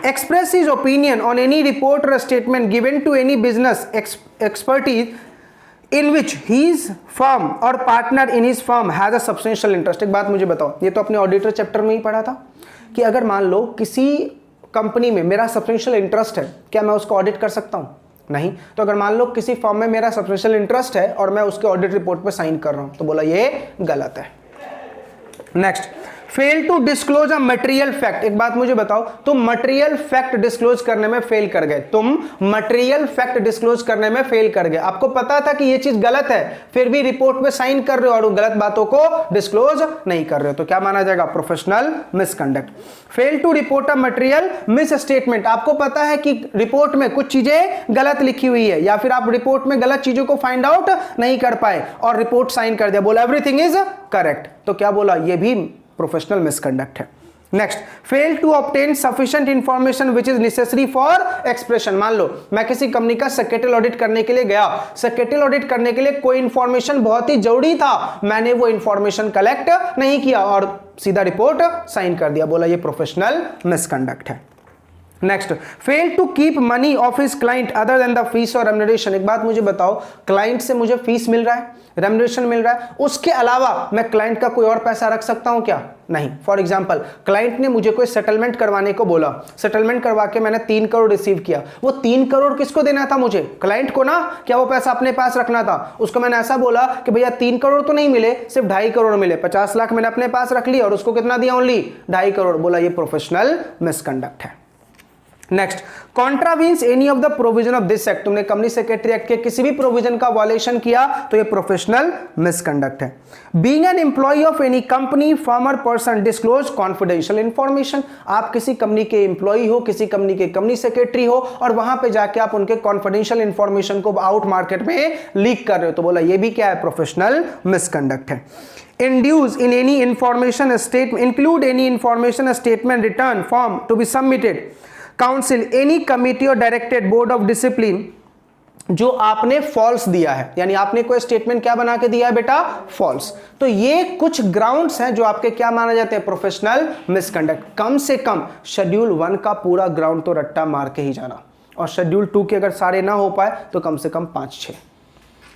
express his opinion on any report or statement given to any business expertise in which his firm or partner in his firm has a substantial interest। एक बात मुझे बताओ, ये तो अपने ऑडिटर चैप्टर में ही पढ़ा था कि अगर मान लो किसी कंपनी में मेरा सब्सटेंशियल इंटरेस्ट है, क्या मैं उसको ऑडिट कर सकता हूं? नहीं। तो अगर मान लो किसी फर्म में मेरा सब्सटेंशियल इंटरेस्ट है और मैं उसके ऑडिट रिपोर्ट पे साइन कर रहा हूं, तो बोला ये गलत है। Next, fail to disclose a material fact. एक बात मुझे बताओ, तुम मटेरियल फैक्ट डिस्क्लोज करने में फेल कर गए, तुम मटेरियल फैक्ट डिस्क्लोज करने में फेल कर गए। आपको पता था कि ये चीज गलत है, फिर भी रिपोर्ट में साइन कर रहे हो और गलत बातों को डिस्क्लोज नहीं कर रहे हो, तो क्या माना जाएगा? Professional misconduct. Fail to report a material misstatement. आपको पता है कि रिपोर्ट में कुछ चीजें गलत लिखी हुई है, या फिर आप रिपोर्ट में गलत चीजों को फाइंड आउट नहीं कर पाए और रिपोर्ट साइन कर दिया, बोला एवरीथिंग इज करेक्ट, तो क्या बोला? ये भी प्रोफेशनल मिसकंडक्ट है। Next, fail to obtain sufficient information which is necessary for expression. मान लो मैं किसी कंपनी का सेक्रेटरियल ऑडिट करने के लिए गया, सेक्रेटरियल ऑडिट करने के लिए कोई इंफॉर्मेशन बहुत ही जरूरी था, मैंने वो इंफॉर्मेशन कलेक्ट नहीं किया और सीधा रिपोर्ट साइन कर दिया, बोला ये प्रोफेशनल मिसकंडक्ट है। Next, fail to keep money of his client other than the fees or remuneration. एक बात मुझे बताओ, क्लाइंट से मुझे फीस मिल रहा है, रेम्युनरेशन मिल रहा है, उसके अलावा मैं क्लाइंट का कोई और पैसा रख सकता हूं क्या? नहीं। फॉर एग्जांपल, क्लाइंट ने मुझे कोई सेटलमेंट करवाने को बोला, सेटलमेंट करवा के मैंने 3 करोड़ रिसीव किया, वो 3 करोड़ किसको देना था? मुझे, क्लाइंट को ना। क्या वो पैसा अपने पास रखना था? उसको मैंने ऐसा बोला कि भैया 3 करोड़ तो नहीं मिले, सिर्फ 2.5 करोड़ मिले, 50 लाख मैंने अपने पास रख लिया और उसको कितना दिया? ओनली 2.5 करोड़। बोला ये प्रोफेशनल मिसकंडक्ट है। Next, contravenes any of the provision of this act. तुमने कंपनी सेक्रेटरी एक्ट के किसी भी प्रोविजन का वायलेशन किया तो ये प्रोफेशनल मिसकंडक्ट है। Being an employ of any company, firm, person disclose confidential information. आप किसी कंपनी के एम्प्लॉय हो, किसी कंपनी के कंपनी सेक्रेटरी हो और वहां पे जाके आप उनके कॉन्फिडेंशियल इंफॉर्मेशन को आउट मार्केट में लीक कर रहे हो, तो बोला ये भी क्या है? प्रोफेशनल मिसकंडक्ट है। Induce in any information statement, include any information statement, return form to be submitted, council, any committee or directed board of discipline जो आपने फॉल्स दिया है, यानी आपने कोई स्टेटमेंट क्या बना के दिया है बेटा? फॉल्स। तो ये कुछ ग्राउंड्स हैं जो आपके क्या माना जाते हैं? Professional misconduct. कम से कम शेड्यूल 1 का पूरा ग्राउंड तो रट्टा मार के ही जाना, और शेड्यूल 2 के अगर सारे ना हो पाए तो कम से कम 5-6।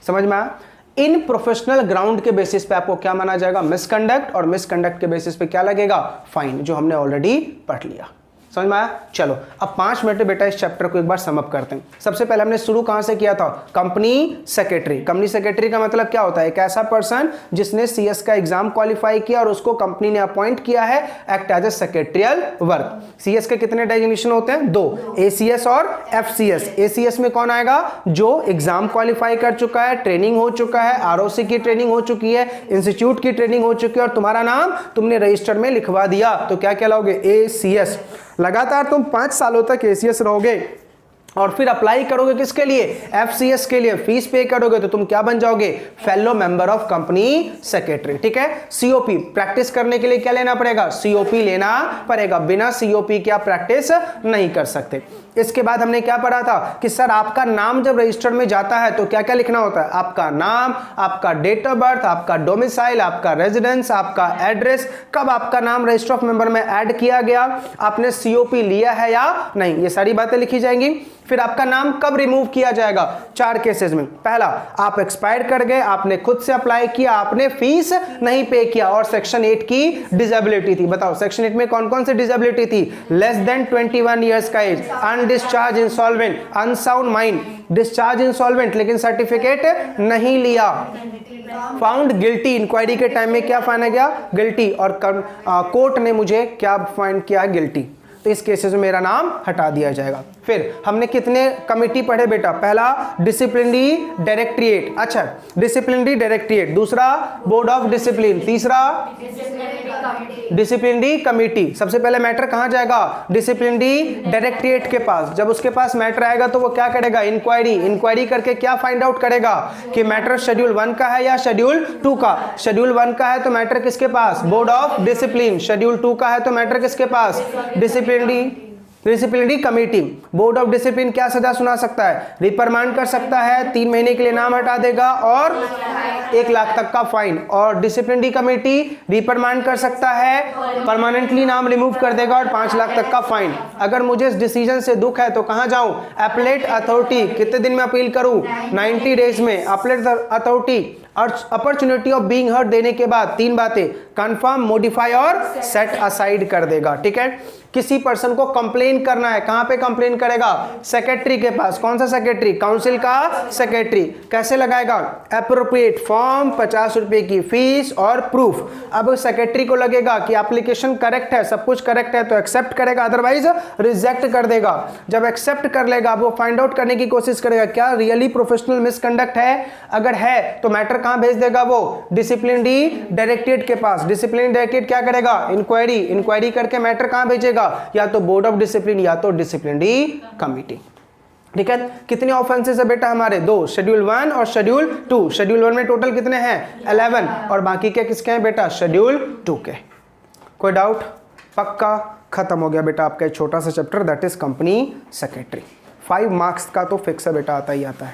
समझ में आया? इन प्रोफेशनल ग्राउंड के बेसिस पे आपको क्या माना जाएगा? मिसकंडक्ट, और मिसकंडक्ट के बेसिस पे क्या लगेगा? फाइन, जो हमने ऑलरेडी पढ़ लिया। समझ में आया? चलो अब 5 मिनट में बेटा इस चैप्टर को एक बार समअप करते हैं। सबसे पहले हमने शुरू कहां से किया था? Company secretary. कंपनी सेक्रेटरी का मतलब क्या होता है? एक ऐसा पर्सन जिसने सीएस का एग्जाम क्वालिफाई किया और उसको कंपनी ने अपॉइंट किया है act as a secretarial work. CS के कितने डेजिग्नेशन होते हैं? 2, एसीएस और एफसीएस। एसीएस में कौन आएगा? जो एग्जाम क्वालिफाई कर चुका है, ट्रेनिंग हो चुका है, आरओसी की ट्रेनिंग हो चुकी है, इंस्टीट्यूट की ट्रेनिंग हो चुकी है और तुम्हारा नाम तुमने रजिस्टर में लिखवा दिया, तो क्या कहलाओगे? एसीएस। लगातार तुम 5 सालों तक एसीएस रहोगे और फिर अप्लाई करोगे किसके लिए? एफसीएस के लिए। फीस पे करोगे तो तुम क्या बन जाओगे? Fellow member of company secretary. ठीक है। सीओपी प्रैक्टिस करने के लिए क्या लेना पड़ेगा? सीओपी लेना पड़ेगा। बिना सीओपी के आप प्रैक्टिस नहीं कर सकते। इसके बाद हमने क्या पढ़ा था कि सर आपका नाम जब रजिस्टर में जाता है तो क्या क्या लिखना होता है? आपका नाम, आपका डेट ऑफ बर्थ, आपका डोमिसाइल, आपका रेजिडेंस, आपका एड्रेस, कब आपका नाम रजिस्टर ऑफ मेंबर में ऐड किया गया, आपने सीओपी लिया है या नहीं, ये सारी बातें लिखी जाएंगी। फिर आपका नाम कब रिमूव किया जाएगा? 4 केसेस में। पहला, आप एक्सपायर कर गए, आपने खुद से अप्लाई किया, आपने फीस नहीं पे किया और सेक्शन 8 की डिसेबिलिटी थी। बताओ सेक्शन 8 में कौन कौन सी डिसेबिलिटी थी? लेस देन 21 ईयर्स का age, undischarged insolvent, unsound mind, discharged insolvent लेकिन सर्टिफिकेट नहीं लिया, फाउंड गिल्टी, इंक्वायरी के टाइम में क्या फाइन गया? गिल्टी, और कोर्ट ने मुझे क्या फाइन किया? गिल्टी। तो इस केसेस में मेरा नाम हटा दिया जाएगा। फिर हमने कितने कमिटी पढ़े बेटा? पहला डिसिप्लिनरी डायरेक्टरेट, अच्छा डिसिप्लिनरी डायरेक्टरेट, दूसरा बोर्ड ऑफ डिसिप्लिन, तीसरा डिसिप्लिनरी कमिटी। सबसे पहले मैटर कहां जाएगा? डिसिप्लिनरी डायरेक्टरेट के पास। जब उसके पास मैटर आएगा तो वो क्या करेगा? इंक्वायरी। इंक्वायरी करके क्या फाइंड आउट करेगा कि मैटर शेड्यूल 1 का है या शेड्यूल 2 का। शेड्यूल 1 का है तो मैटर किसके पास? Board of discipline. शेड्यूल 2 का है तो मैटर किसके पास? Disciplinary committee. Board of discipline क्या सजा सुना सकता है? रिपरमांड कर सकता है, 3 महीने के लिए नाम हटा देगा और 1 लाख तक का फाइन। और डिसिप्लिनरी कमेटी रिपरमांड कर सकता है, परमानेंटली नाम रिमूव कर देगा और 5 लाख तक का फाइन। अगर मुझे इस डिसीजन से दुख है तो कहां जाऊं? Appellate authority. कितने दिन में अपील करूं? 90 डेज में। अपीलेट अथॉरिटी और अपॉर्चुनिटी ऑफ बीइंग हर्ड देने के बाद 3 बातें, कंफर्म, मॉडिफाई और सेट असाइड कर देगा। ठीक है। किसी पर्सन को कंप्लेन करना है, कहां पे कंप्लेन करेगा? सेक्रेटरी के पास। कौन सा सेक्रेटरी? काउंसिल का सेक्रेटरी। कैसे लगाएगा? एप्रोप्रिएट फॉर्म, 50 रुपए की फीस और प्रूफ। अब सेक्रेटरी को लगेगा कि एप्लीकेशन करेक्ट है, सब कुछ करेक्ट है तो एक्सेप्ट करेगा, अदरवाइज रिजेक्ट कर देगा। जब एक्सेप्ट कर लेगा वो फाइंड आउट करने की कोशिश करेगा क्या रियली प्रोफेशनल मिसकंडक्ट है। अगर है तो मैटर कहां भेज देगा वो? डिसिप्लिनरी डायरेक्टरेट के पास। डिसिप्लिनरी डायरेक्टरेट क्या करेगा? इंक्वायरी। इंक्वायरी करके मैटर कहां भेजेगा? या तो बोर्ड ऑफ डिसिप्लिन या तो डिसिप्लिनरी कमिटी। ठीक है। कितने ऑफेंसेस है बेटा हमारे? 2, शेड्यूल 1 और शेड्यूल 2। शेड्यूल 1 में टोटल कितने हैं? 11 और बाकी के किसके हैं बेटा? शेड्यूल 2 के। कोई डाउट? पक्का खत्म हो गया बेटा आपका छोटा सा chapter, that is company secretary. 5 marks का तो फिक्स है बेटा, आता ही आता है।